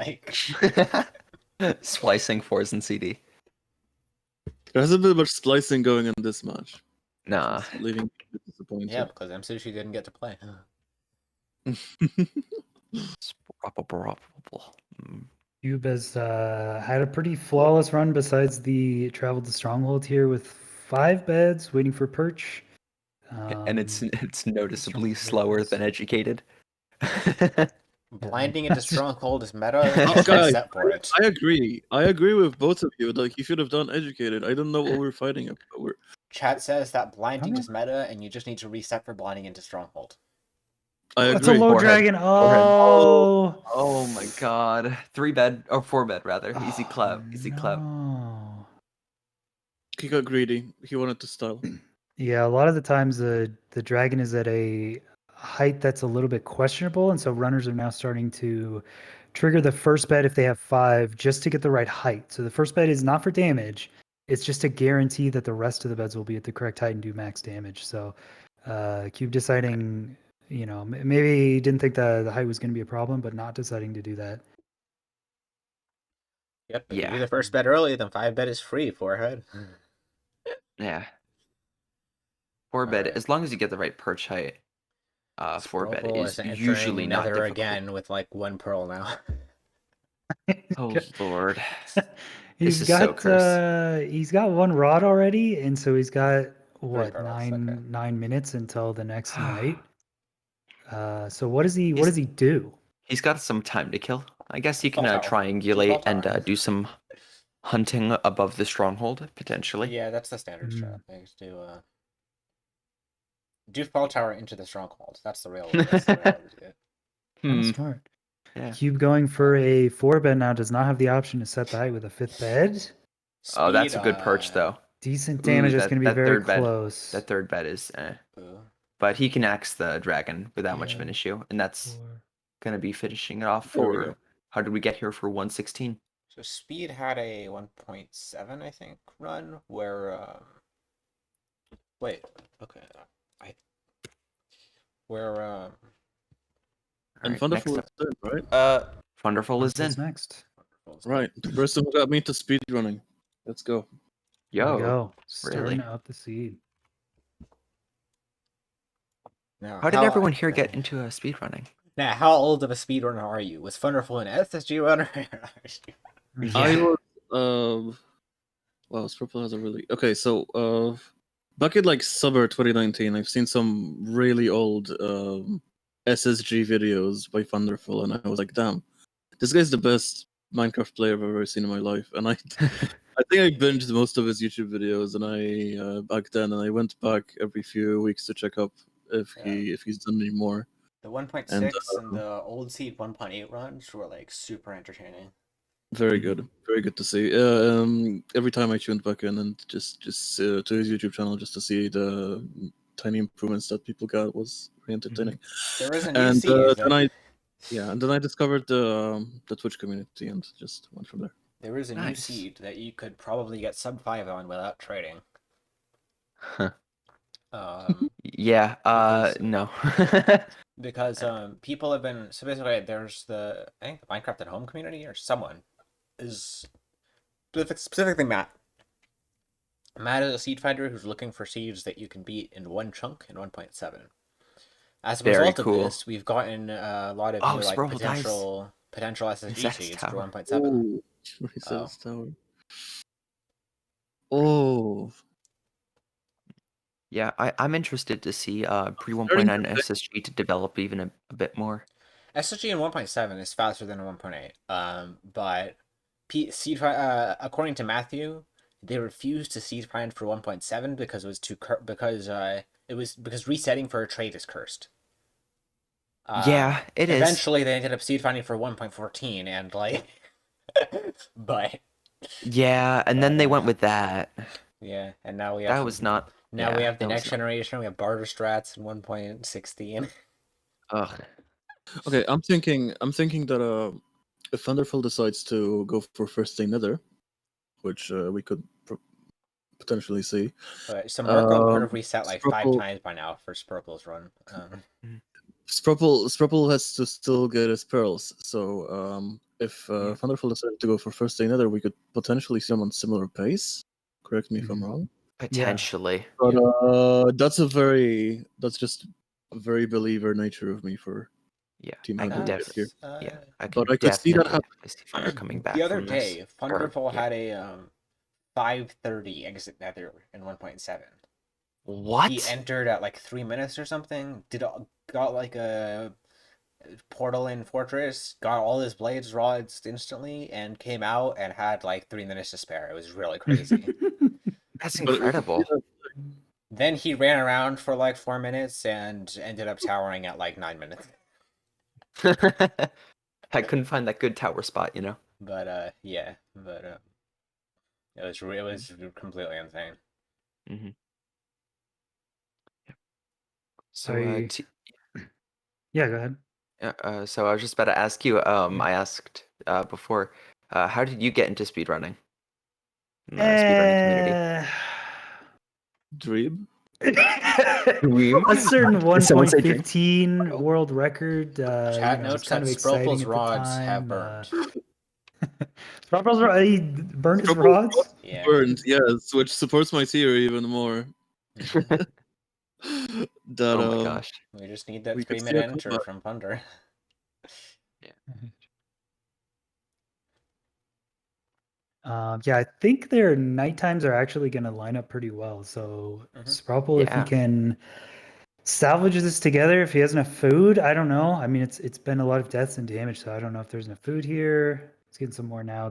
splicing 4s and CD. There hasn't been much splicing going in this match. Nah. Leaving disappointed. Yeah, because M-Sushi didn't get to play. Cube has had a pretty flawless run besides the travel to Stronghold here with 5 beds waiting for perch. And it's noticeably slower than educated. Blinding into Stronghold is meta. Oh, Just guys, reset for it. I agree. I agree with both of you. Like, you should have done Educated. I don't know what we're fighting about. Chat says that blinding Okay. is meta, and you just need to reset for blinding into Stronghold. I It's a agree. low Forehead. dragon. Forehead. Oh. Oh my god. 3-bed or 4-bed rather. Easy Oh, clap. Easy clap. no. He got greedy. He wanted to style. Yeah, a lot of the times the dragon is at a height that's a little bit questionable, and so runners are now starting to trigger the first bed if they have 5 just to get the right height. So the first bed is not for damage; it's just to guarantee that the rest of the beds will be at the correct height and do max damage. So Cube deciding, maybe he didn't think the height was going to be a problem, but not deciding to do that. Yep, if you Yeah. do the first bed early, then 5 bed is free, forehead. Yeah. 4-bed, Alright. as long as you get the right perch height. 4-bed Spropel is entering usually not Nether difficult. again with like 1 pearl now. Oh lord. He's This is got so cursed. he's got 1 rod already, and so he's got what pearls, 9 minutes until the next night. So what does he do? He's got some time to kill. I guess he can Fall tower. triangulate and tower. do some hunting above the stronghold potentially. Yeah, that's the standard strat. They just do fall tower into the stronghold. That's the real way to do it. That's smart. Yeah. Cube going for a 4-bed now does not have the option to set the height with a 5th bed. Oh, that's a good perch though. Decent damage. That's going to be very close. That 3rd bed is but he can axe the dragon without much of an issue, and that's 4. going to be finishing it off for, how did we get here for 116? So Speed had a 1.7, I think, run where wait, okay. And Right, Thunderful next is in, right? Wonderful is in. Next. Right. The person who got me to speed running. Let's go. There we Yo, go. Starting really? up the seed. Now, How did everyone here get into speedrunning? Now, how old of a speedrunner are you? Was Thunderful an SSG runner? I was wow, Spropel has a really so back in like summer 2019, I've seen some really old SSG videos by Thunderful, and I was like, damn, this guy's the best Minecraft player I've ever seen in my life. And I think I binged most of his YouTube videos, and I back then, and I went back every few weeks to check up if he's done any more. The 1.6 and the old seed 1.8 runs were like super entertaining. Very good to see. Every time I tuned back in and just to his YouTube channel just to see the tiny improvements that people got was really entertaining. There is a new seed. And then I discovered the Twitch community and just went from there. There is a new seed that you could probably get sub 5 on without trading. Huh. No. Because people have been, so basically there's I think the Minecraft at Home community or someone is specifically Matt. Matt is a seed finder who's looking for seeds that you can beat in 1 chunk in 1.7. As a result of this, we've gotten a lot of new, like potential SSG seeds for 1.7. Oh. Yeah, I'm interested to see pre 1.9 SSG to develop even a bit more. SSG in 1.7 is faster than 1.8. But according to Matthew, they refused to seed find for 1.7 because it was because resetting for a trade is cursed. Yeah, it is. Eventually, they ended up seed finding for 1.14, and like, but yeah, and then they went with that. Yeah, and now we have that was not. Now we have the next generation. We have barter strats in 1.16. Ugh. Okay, I'm thinking that if Thunderful decides to go for first day Nether, which we could potentially see. So Merkle could have reset like 5 times by now for Spropel's run. Spropel has to still get his pearls, so if Thunderful decided to go for first day Nether, we could potentially see him on similar pace. Correct me if I'm wrong. Potentially. But that's just a very believer nature of me for Team I Advent here. I could see that happen. Coming back the other from day, this. Thunderful had a 5:30 exit Nether in 1.7. What? He entered at like 3 minutes or something. Got like a portal in Fortress, got all his blades rods instantly, and came out and had like 3 minutes to spare. It was really crazy. That's But incredible. Then he ran around for like 4 minutes and ended up towering at like 9 minutes. I couldn't find that good tower spot, you know. But yeah, but it was completely insane. Mm-hmm. So yeah, go ahead. So I was just about to ask you. I asked before. How did you get into speedrunning? In the speedrunning community. Dream. A certain Someone say dream? 1.15 world record. Chat notes kind that of exciting Sprople's at the rods time. have burned. Sprople's he burned his rods. Yeah. Burned, yes, which supports my theory even more. That, oh my gosh. We just need that we could 3-minute see a enter comeback. from Thunder. Yeah, I think their night times are actually going to line up pretty well. So Sprople, if he can salvage this together, if he has enough food, I don't know. I mean, it's been a lot of deaths and damage, so I don't know if there's enough food here. He's getting some more now.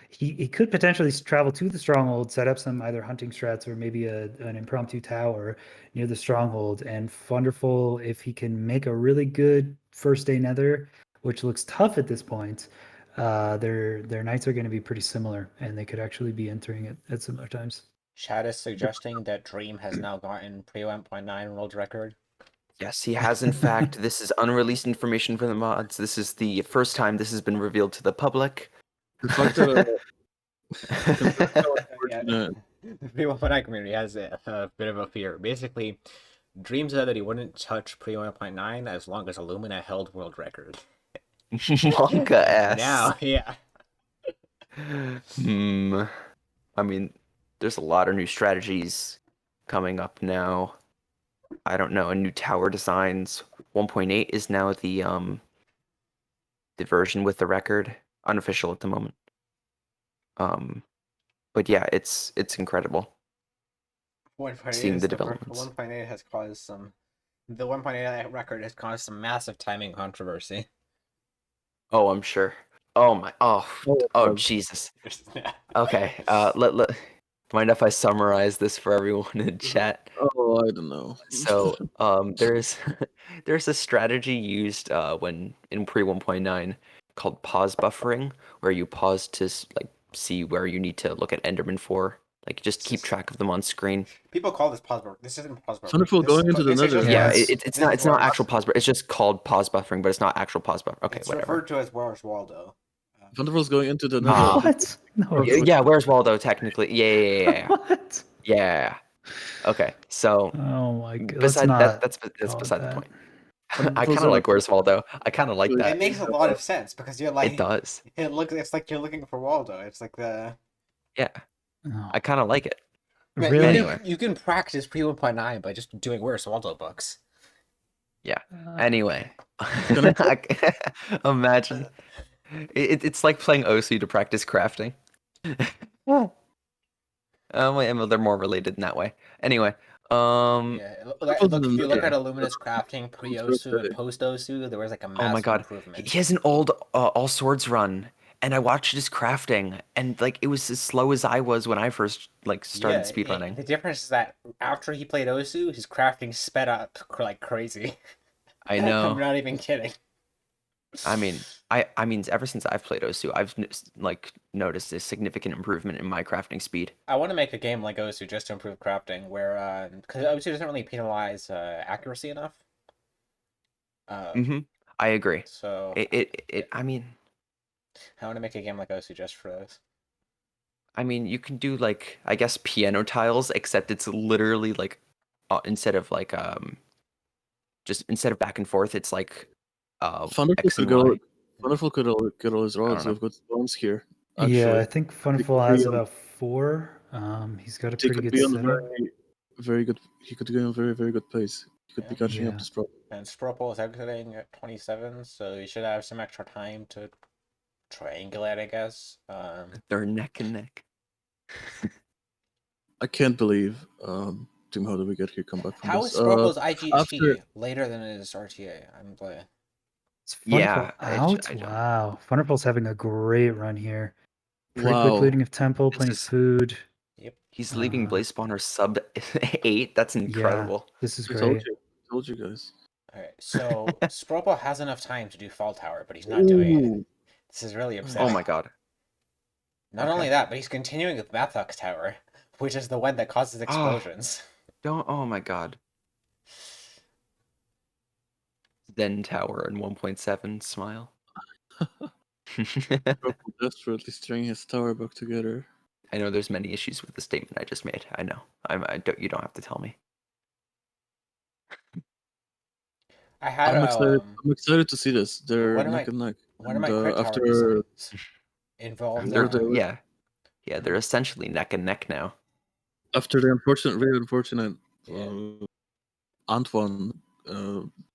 He could potentially travel to the stronghold, set up some either hunting strats or maybe an impromptu tower near the stronghold. And wonderful if he can make a really good first day nether, which looks tough at this point. Their nights are going to be pretty similar, and they could actually be entering at similar times. Chad is suggesting that Dream has now gotten pre-1.9 world record. Yes, he has. In fact, this is unreleased information from the mods. This is the first time this has been revealed to the public. The fact that The pre-1.9 community has a bit of a fear. Basically, Dream said that he wouldn't touch pre-1.9 as long as Illumina held world record. Wonka ass. Now, yeah. I mean, there's a lot of new strategies coming up now. I don't know, new tower designs. 1.8 is now the version with the record, unofficial at the moment. But yeah, it's incredible. 1.8 seeing the developments. 1.8 has caused some. The 1.8 record has caused some massive timing controversy. Oh, I'm sure. Oh my. Oh Jesus. Okay. Let mind if I summarize this for everyone in chat? Oh, I don't know. So there's a strategy used when in pre 1.9 called pause buffering, where you pause to like see where you need to look at Enderman for. Like just keep track of them on screen. People call this pause buffering. This isn't pause buffering. Wonderful going into the nether. Yeah, it's not actual pause buffering. It's just called pause buffering, but it's not actual pause buffering. Okay, it's whatever. referred to as Where's Waldo. Wonderful's going into the nether. What? No. Yeah, Where's Waldo? Technically, yeah. What? Yeah. Okay, so. Oh my god. Besides that's beside the point. I kind of like Where's Waldo. I kind of like that. It makes a lot of sense because you're like. It does. It's like you're looking for Waldo. It's like the. Yeah. Oh. I kind of like it. Man, really? Anyway. You can practice pre 1.9 by just doing Where's Waldo books. Yeah. Anyway. Imagine. It's like playing OC to practice crafting. Well, they're more related in that way. Anyway. Yeah, if you look at Illumina's crafting pre-Osu and post-Osu, there was like a massive improvement. He has an old all swords run, and I watched his crafting, and like it was as slow as I was when I first like started speedrunning. The difference is that after he played Osu, his crafting sped up like crazy. I know. I'm not even kidding. I mean, I mean, ever since I've played Osu, I've like noticed a significant improvement in my crafting speed. I want to make a game like Osu just to improve crafting, where because Osu doesn't really penalize accuracy enough. I agree. So I mean, I want to make a game like Osu just for this. I mean, you can do like I guess piano tiles, except it's literally like instead of like just instead of back and forth, it's like. Wonderful could get all his rods. We've got stones here. Actually. Yeah, I think Wonderful has about 4. He's got a pretty good setup. Very good. He could go on very, very good pace. He could be catching up to Sprople. And Sprople is exiting at 27, so he should have some extra time to triangulate, I guess. They're neck and neck. I can't believe. Tim, how did we get here? Come back from How this? is Sprople's IGT later than his RTA? I'm playing. Is Yeah, Funderful out? I don't. Wow. Funderful's having a great run here. Pretty quick Wow. looting of temple, This plenty of is- food. Yep. He's leaving Uh, Blaze Spawner sub 8. That's Yeah, incredible. this is I told great. you. I told you guys. All right. So Spropo has enough time to do Fall Tower, but he's not doing it. Ooh. This is really upsetting. Oh my god. Not only that, but he's continuing with Mathox Tower, which is the one that causes explosions. Don't. Oh my god. Then Tower and 1.7 smile. Purple desperately stringing his tower back together. I know there's many issues with the statement I just made. I know. You don't have to tell me. I had I'm excited to see this. They're one of neck and neck. one of my And, crit tower after designs involved. Yeah, they're essentially neck and neck now. after the very unfortunate Antoine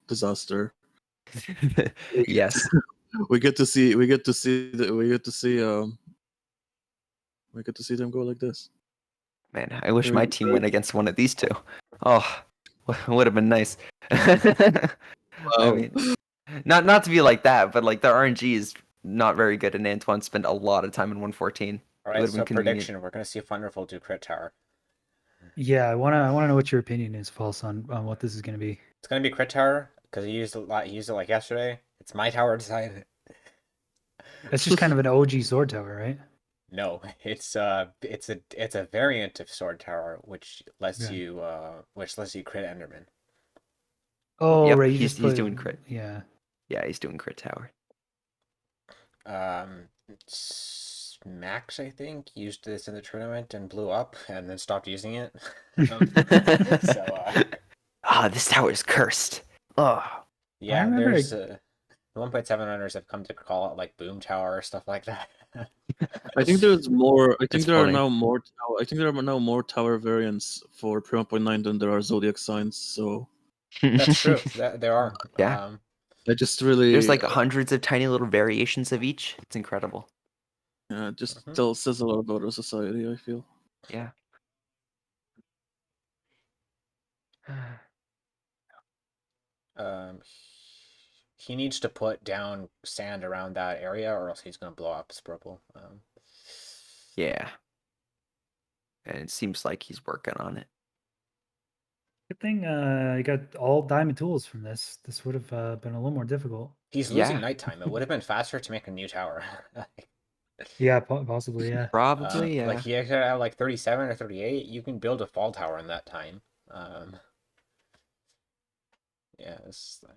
disaster, Yes. we get to see them go like this. Man, I wish Very my team went excited. against one of these two. Oh, would have been nice. I mean, not to be like that, but like the RNG is not very good, and Antoine spent a lot of time in 114. All right, so prediction: we're gonna see Thunderful do crit tower. Yeah, I wanna know what your opinion is, False, on what this is gonna be. It's gonna be crit tower because he used it like yesterday. It's my tower design. That's just kind of an OG sword tower, right? No, it's a variant of sword tower which lets Yeah. you crit Enderman. Oh, Yep, right. You he's just put, doing crit. Yeah. Yeah, he's doing crit tower. Max, I think, used this in the tournament and blew up, and then stopped using it. This tower is cursed. Oh. Yeah, there's the 1.7 runners have come to call it like Boom Tower or stuff like that. I think there's more. I think there funny. are now more. I think there are now more tower variants for 3.9 than there are zodiac signs. So that's true. There are. Yeah. I just really. There's like hundreds of tiny little variations of each. It's incredible. Yeah, it just says a lot about our society, I feel. Yeah. He needs to put down sand around that area, or else he's gonna blow up Sprupple. Yeah. And it seems like he's working on it. Good thing you got all diamond tools from this. This would have been a little more difficult. He's losing nighttime. It would have been faster to make a new tower. Yeah, possibly, yeah. Probably, yeah. Like he actually had like 37 or 38. You can build a fall tower in that time. Yeah, it's like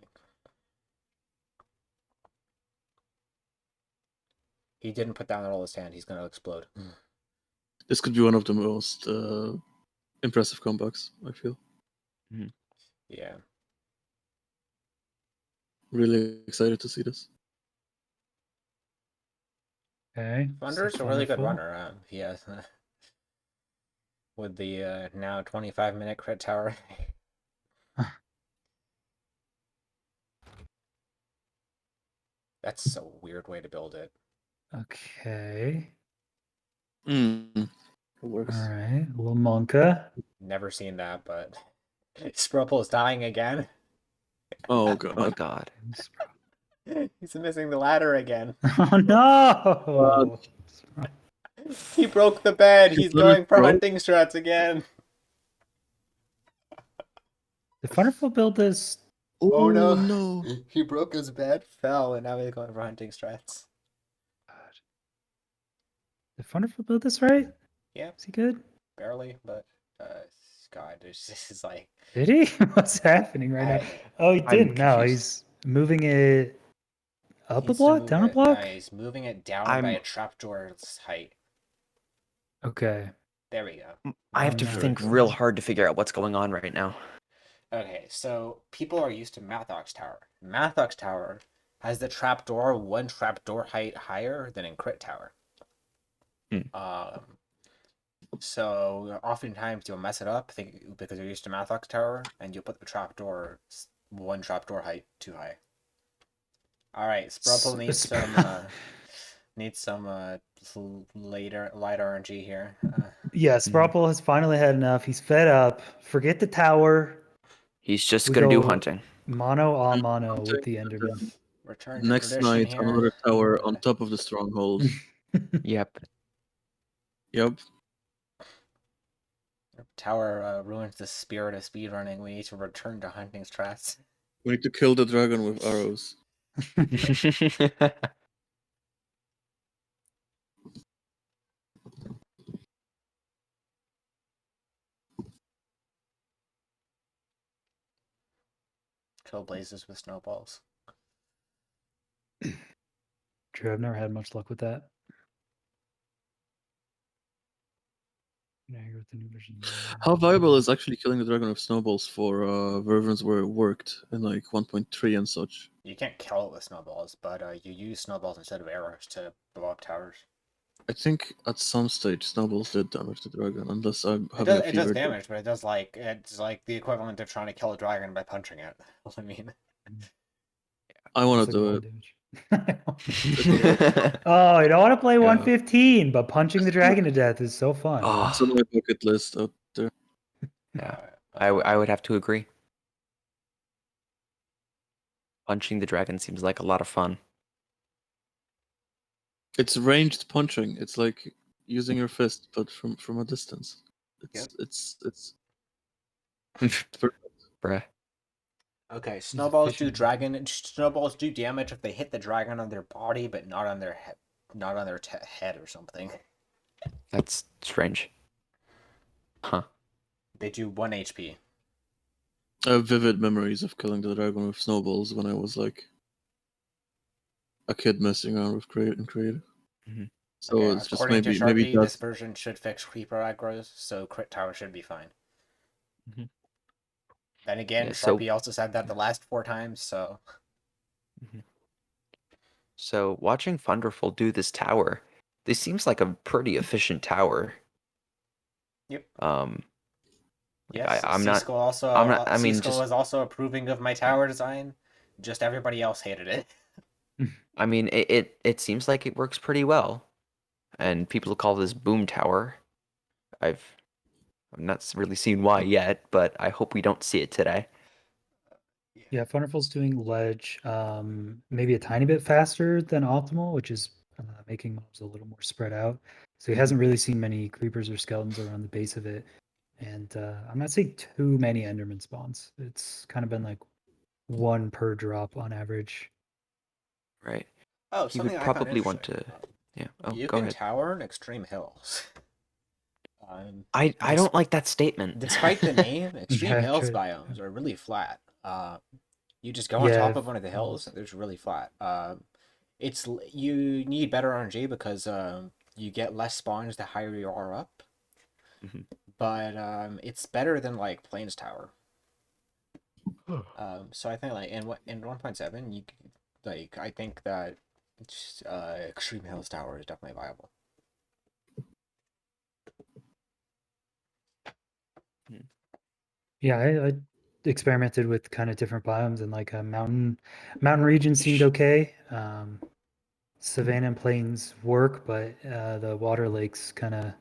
he didn't put down all his sand. He's gonna explode. This could be one of the most impressive comebacks, I feel. Mm-hmm. Yeah. Really excited to see this. Okay. Thunder's a really good runner. He has with the now 25-minute crit tower. That's a weird way to build it. Okay. It works. All right. A little Monka. Never seen that, but Sprupple is dying again. Oh Oh my god. god. He's missing the ladder again. Oh no! He broke the bed. He's going for hunting strats again. Did Thunderful build this? Oh no. No. He broke his bed, fell, and now he's going for hunting strats. Did Thunderful build this right? Yeah. Is he good? Barely, but God, this is like. Did he? What's happening right now? Oh, he didn't. No, he's moving it up a block, down a block. He's moving it down by a trapdoor's height. Okay. There we go. I have to think real hard to figure out what's going on right now. Okay, so people are used to Mathox Tower. Mathox Tower has the trapdoor one trapdoor height higher than in Crit Tower. So oftentimes you'll mess it up because you're used to Mathox Tower, and you'll put the trapdoor one trapdoor height too high. All right, Sprupple needs some light RNG here. Yeah, Sprupple has finally had enough. He's fed up. Forget the tower. He's just gonna do hunting. Mono on mono with the Enderman. Return to Next tradition night, here. another tower on top of the stronghold. Yep. Yep. Tower ruins the spirit of speedrunning. We need to return to hunting strats. We need to kill the dragon with arrows. Kill blazes with snowballs. True, I've never had much luck with that. Yeah, I agree with the new version. How viable is actually killing the dragon with snowballs for versions where it worked in like 1.3 and such? You can't kill it with snowballs, but you use snowballs instead of arrows to blow up towers. I think at some stage snowballs did damage the dragon, unless I'm It having a does, it fever does dream. damage, but it's like the equivalent of trying to kill a dragon by punching it. I mean, I want It's to like do one it. damage. Oh, you don't want to play 115, but punching the dragon to death is so fun. It's on my bucket list out there. Yeah, I would have to agree. Punching the dragon seems like a lot of fun. It's ranged punching. It's like using your fist, but from a distance. It's Bruh. Okay, snowballs do damage if they hit the dragon on their body, but not on their head, head or something. That's strange. Huh. They do 1 HP. I have vivid memories of killing the dragon with snowballs when I was like a kid messing around with creative. Mm-hmm. So Okay, it's just according to maybe Sharpie, that's this version should fix creeper aggros, so crit tower should be fine. Mm-hmm. Then again, Yeah, Sharpie also said that the last 4 times, so... So watching Thunderful do this tower, this seems like a pretty efficient tower. Yep. Yes, Cisco also. I mean, Cisco was also approving of my tower design. Just everybody else hated it. I mean, it seems like it works pretty well, and people call this Boom Tower. I've not really seen why yet, but I hope we don't see it today. Yeah, Thunderful's doing ledge maybe a tiny bit faster than optimal, which is making mobs a little more spread out. So he hasn't really seen many creepers or skeletons around the base of it. And I'm not seeing too many Enderman spawns. It's kind of been like 1 per drop on average. Right. Oh, You would probably want to. Yeah. Oh, you go can ahead. tower in extreme hills. I don't like that statement. Despite the name, extreme Yeah, hills true. biomes are really flat. You just go on top of one of the hills, and it's really flat. You need better RNG because you get less spawns the higher you are up. Mm-hmm. But it's better than like Plains Tower. So I think like in 1.7, you like I think that Extreme Hills Tower is definitely viable. Yeah, I experimented with kind of different biomes, and like a mountain region seemed okay. Savannah and plains work, but the water lakes kind of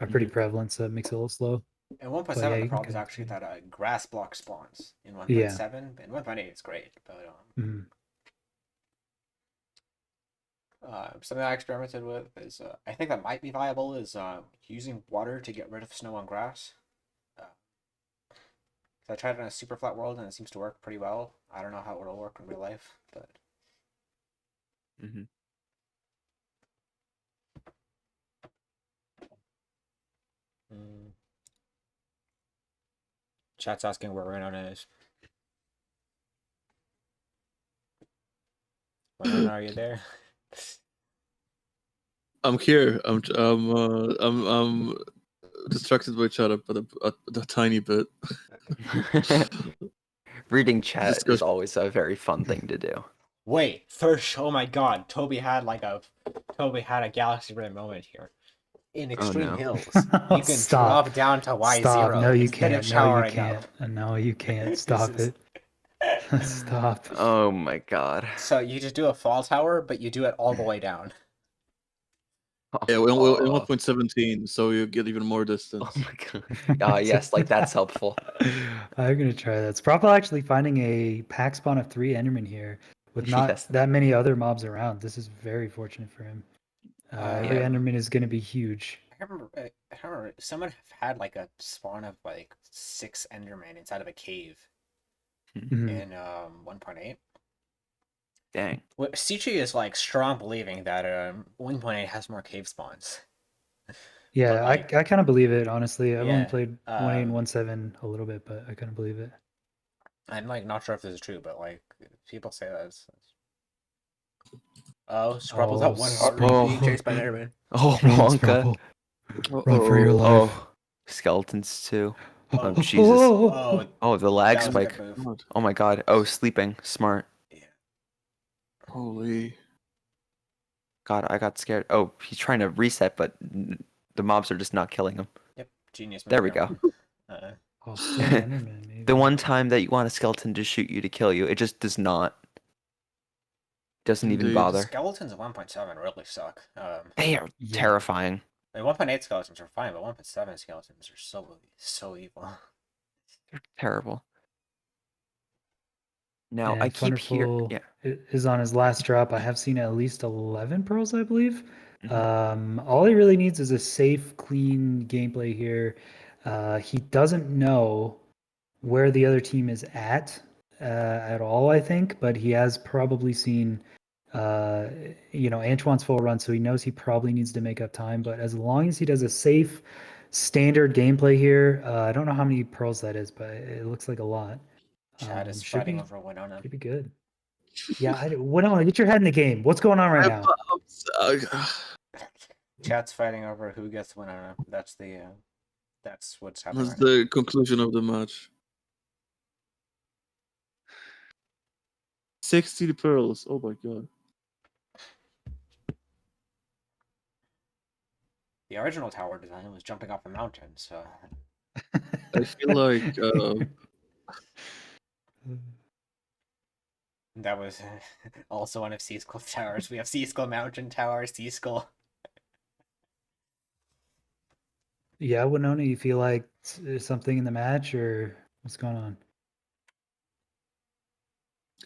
are pretty prevalent, so it makes it a little slow. In 1.7, the problem is actually that grass block spawns. In 1.7, in 1.8, it's great, but something I experimented with is I think that might be viable is using water to get rid of snow on grass. I tried it in a super flat world and it seems to work pretty well. I don't know how it'll work in real life, but. Chat's asking where Renan is. Renan, are you there? I'm here. I'm distracted by chat but a tiny bit. Reading chat is always a very fun thing to do. Wait, first, oh my god, Toby had a Galaxy Ray moment here. In Extreme Hills, you can drop down to Y0. Stop. No, you instead can't. Of showering no, you can't. up. No, you can't. Stop it. Stop. Oh my god. So you just do a fall tower, but you do it all the way down. Yeah, in 1.17, so you get even more distance. Oh my god. Yes, like that's helpful. I'm gonna try that. It's probably actually finding a pack spawn of 3 Endermen here with not Yes. that many other mobs around. This is very fortunate for him. Every Yeah. Enderman is going to be huge. I remember someone had like a spawn of like 6 Endermen inside of a cave Mhm. in 1.8. Dang. Well, CG is like strong believing that 1.8 has more cave spawns. Yeah, But, like, I kind of believe it, honestly. I've only yeah, played 1.8 and 1.7 a little bit, but I kind of believe it. I'm like not sure if this is true, but like people say that. Oh, Scrubble's Oh, at 1 heart Scrubble. being chased by an Enderman. Oh, Run, Wonka. Scrabble. Run for your life. Oh, skeletons too. Oh, Jesus. Oh, Oh, the lag that was a spike. good move. God. Oh my god. Oh, sleeping. Smart. Yeah. Holy. God, I got scared. Oh, he's trying to reset, but the mobs are just not killing him. Yep, genius move. There we go. Oh, still an Enderman, maybe. The one time that you want a skeleton to shoot you to kill you, it just does not. Doesn't even Indeed. bother. Skeletons of 1.7 really suck. They are Yeah. terrifying. I mean, 1.8 skeletons are fine, but 1.7 skeletons are so evil. They're terrible. Now And I keep hearing. Wonderful Yeah. is on his last drop. I have seen at least 11 pearls, I believe. Mhm. All he really needs is a safe, clean gameplay here. He doesn't know where the other team is at all, I think, but he has probably seen, Antoine's full run, so he knows he probably needs to make up time. But as long as he does a safe, standard gameplay here, I don't know how many pearls that is, but it looks like a lot. Chad is Should fighting be over Winona. should be good. Yeah, Winona, get your head in the game. What's going on right now? Chad's fighting over who gets Winona. That's what's happening That's right now. the conclusion of the match. 60 pearls. Oh my god. The original tower design was jumping off a mountain, so I feel like that was also one of Sea Skull towers. We have Sea Skull Mountain Tower, Sea Skull. Yeah, Winona, you feel like there's something in the match, or what's going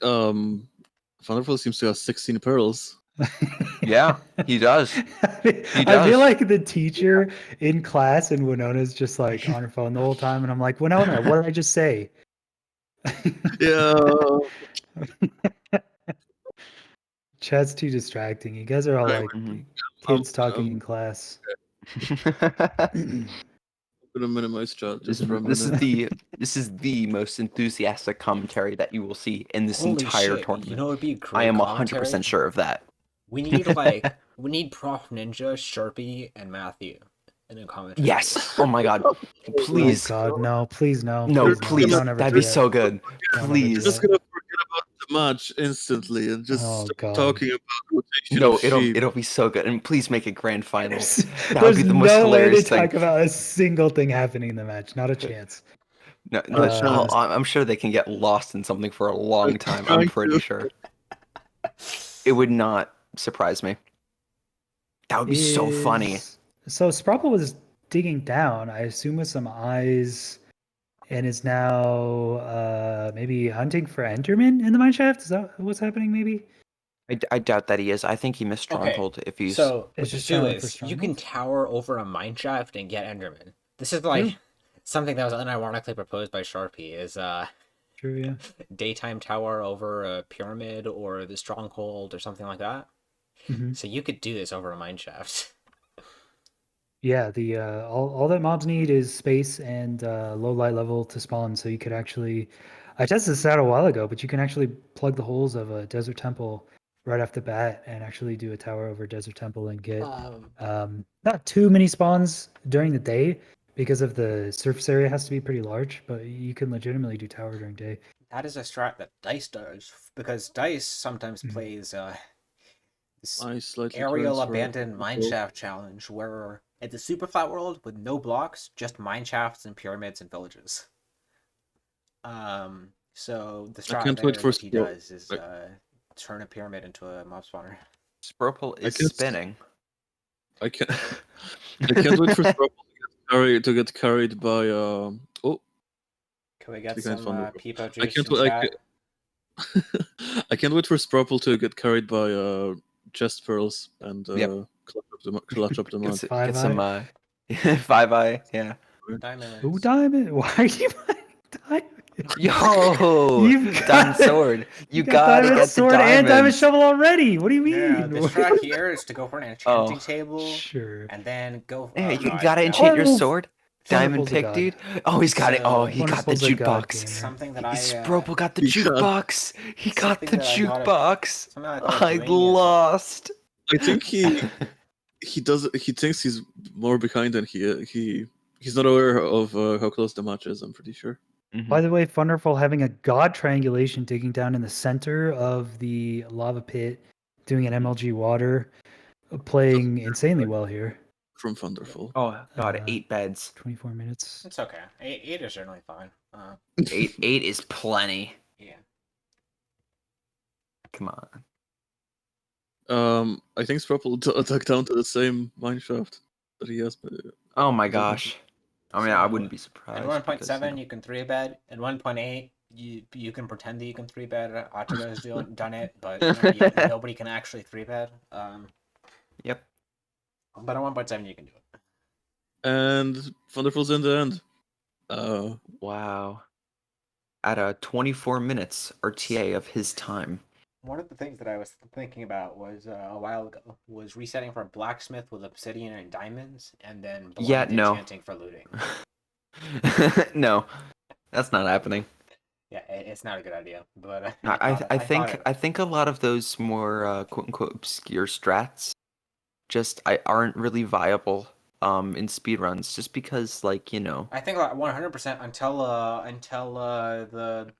on? Thunderful seems to have 16 pearls. Yeah, he does. I does. feel like the teacher in class and Winona's just like on her phone the whole time, and I'm like, Winona, what did I just say? Yeah. Chat's too distracting. You guys are all like Mhm. kids talking in class. I'm gonna minimize chat just for a This is minute. this is the most enthusiastic commentary that you will see in this Holy entire shit! tournament. You know, it'd be a great. I am commentary? 100% sure of that. We need we need Prof Ninja, Sharpie, and Matthew in a commentary. Yes. Oh my god. Please. Oh God, no! Please no! No, please, please. Don't ever That'd do be that. so good. Don't ever do Please. Just that. gonna forget about the match instantly and just Oh, start God. talking about rotation No, of sheep. it'll be so good. And please make it grand final. There's, That would be the most no way to hilarious thing. talk about a single thing happening in the match. Not a chance. No, Uh, I'm sure they can get lost in something for a long time. I'm trying pretty to. sure. It would not surprise me. That would be so funny. So Sprapple was digging down, I assume with some eyes, and is now maybe hunting for Enderman in the mineshaft? Is that what's happening, maybe? I doubt that he is. I think he missed Stronghold if he's. So It's what you just trying do to look for is you can strongholds? tower over a mineshaft and get Enderman. This is like True. something that was unironically proposed by Sharpie. Is True, yeah. daytime tower over a pyramid or the stronghold or something like that. Mhm. So you could do this over a mineshaft. Yeah, the all that mobs need is space and low light level to spawn. So you could actually, I tested this out a while ago, but you can actually plug the holes of a desert temple right off the bat and actually do a tower over desert temple and get not too many spawns during the day because of the surface area has to be pretty large, but you can legitimately do tower during day. That is a strat that Dice does because Dice sometimes plays this I slightly aerial transfer. abandoned mineshaft challenge where it's a super flat world with no blocks, just mineshafts and pyramids and villages. So the strat can't there wait for that he Spro- does is turn a pyramid into a mob spawner. Spropel is can't- spinning. I can't. I can't wait for Sprapple to get carried by. Oh, Can we get Speaking of some Thunder- peepo I juice can't in wait. chat? I can't wait for Spropple to get carried by chest pearls and clutch up the match. Get some 5-eye, yeah. Diamond. Ooh, diamond! Why are you buying diamond? Yo, You've got diamond sword. You got gotta diamond get the sword and diamond diamonds. shovel already. What do you mean? Yeah, the strat here is to go for an enchanting table, Sure. and then go. Yeah, you God, gotta no. enchant your Wonderful- sword. Diamond Wonderful's a pick, god. dude. Oh, he's got it. Oh, So- he got the Wonderful's a god jukebox. gamer. Something that I Spropple got the He got- jukebox. He got something the that I thought of- jukebox. something I thought of I doing is, like- lost. I think he does. He thinks he's more behind than he's not aware of how close the match is. I'm pretty sure. By the way, Thunderful having a god triangulation digging down in the center of the lava pit, doing an MLG water, playing insanely well here. From Thunderful. Oh god, 8 beds. 24 minutes. It's okay. 8 is certainly fine. 8 is plenty. Yeah. Come on. I think Spropple attack down to the same mineshaft that he has. Oh my gosh. I mean, I So, wouldn't be surprised. At 1.7, you can 3-bet. At 1.8, you can pretend that you can 3-bet. Achiga has done it, but nobody can actually 3-bet. Yep. But at 1.7, you can do it. And Thunderful's in the end. Wow. At 24 minutes RTA of his time. One of the things that I was thinking about was a while ago was resetting for blacksmith with obsidian and diamonds, and then blind enchanting for looting. No, that's not happening. Yeah, it's not a good idea. But I think a lot of those more quote unquote obscure strats just aren't really viable in speedruns, just because, like, you know. I think 100% until the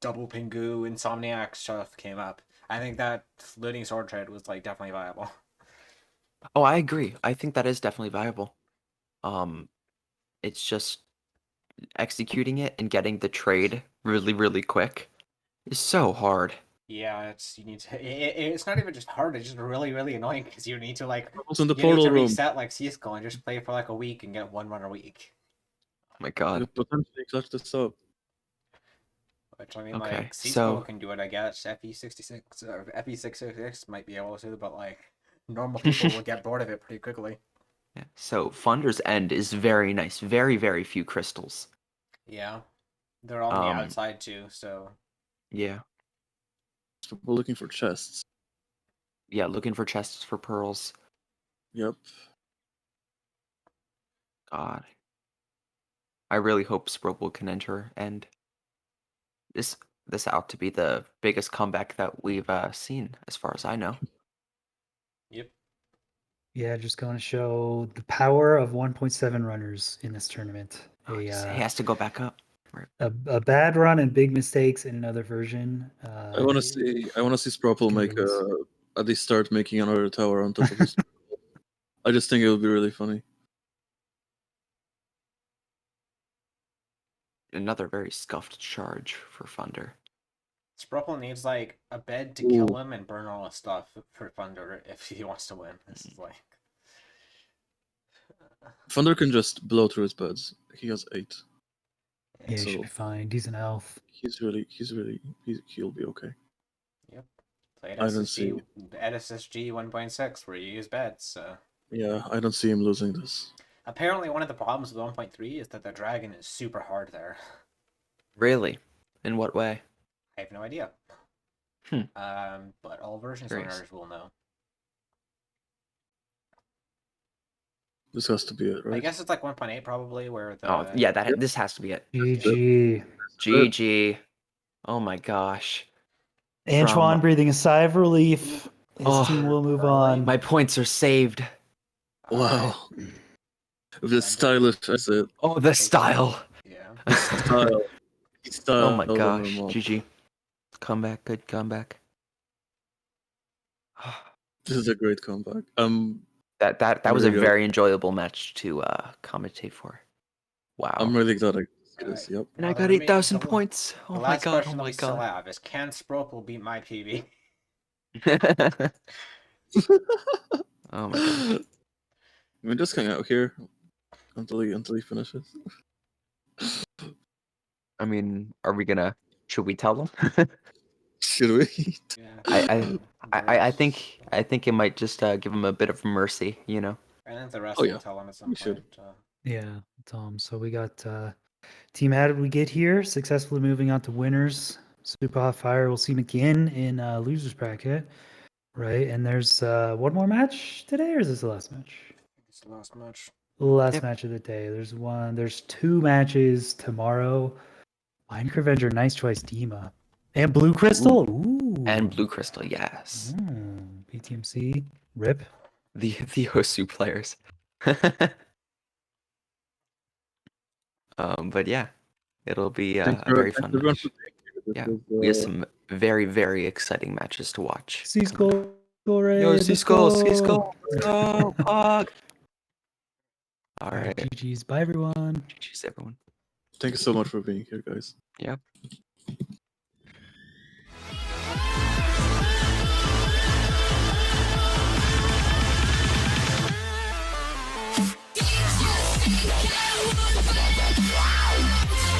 double Pingu Insomniac stuff came up. I think that looting sword trade was like definitely viable. Oh, I agree. I think that is definitely viable. It's just executing it and getting the trade really, really quick is so hard. Yeah, it's not even just hard. It's just really, really annoying because you need to in the portal room. reset like Cisco and just play for like a week and get one run a week. Oh my god. You potentially clutch this up. Which I mean, Okay, like Cisco so- can do it, I guess. FE66 or FE666 might be able to, but like normal people will get bored of it pretty quickly. Yeah. So Funder's End is very nice. Very, very few crystals. Yeah, they're all on the outside too. So Yeah. We're looking for chests. Yeah, looking for chests for pearls. Yep. God. I really hope Spropple can enter, and this ought to be the biggest comeback that we've seen, as far as I know. yep. Yeah, just going to show the power of 1.7 runners in this tournament. He has to go back up. A bad run and big mistakes in another version. I want to see Spropple make at least start making another tower on top of his. I just think it would be really funny. Another very scuffed charge for Funder. Sprupple needs like a bed to kill him and burn all his stuff for Thunder if he wants to win. This is like Thunder can just blow through his beds. He has 8. Yeah, he should be fine. Decent health. He'll be okay. Yep. Played I don't see. SSG 1.6 where you use beds. So Yeah, I don't see him losing this. apparently one of the problems with 1.3 is that the dragon is super hard there. Really? In what way? I have no idea. But all versions owners will know. This has to be it, right? I guess it's like 1.8 probably where the Oh yeah, this has to be it. GG. GG. Oh my gosh. Antoine breathing a sigh of relief. His team will move on. My points are saved. Wow. The stylish as it. Oh, the style. Yeah. Style. Oh my gosh. GG. Comeback. Good comeback. This is a great comeback. That was a very enjoyable match to commentate for. Wow. I'm really glad I see this. Yep. And I got 8,000 points. Oh The my last god. question Oh that my we still god. have is can Spropple beat my PB? Oh my god. I mean, just hang out here until he finishes. I mean, are we gonna Should we tell them? Should we? Yeah. I think it might just give them a bit of mercy, you know. And then the rest Oh, will yeah. tell them at some We point. should. Yeah, Tom. So we got team. How did we get here? Successfully moving on to winners. Super Hot Fire. We'll see them again in losers bracket, right? And there's one more match today, or is this the last match? It's the last match. Last match of the day. There's 2 matches tomorrow. Minecraft Avenger, Nice Choice, Dima, and Blue Crystal. Ooh. And Blue Crystal, yes. PTMC, RIP. The Hosu players. But yeah, it'll be a very fun match. Yeah, we have some very, very exciting matches to watch. Cisco, Yo, Cisco. Let's go, Pog. All right. GG's. Bye, everyone. GG's, everyone. Thank you so much for being here, guys. Yeah. Wow.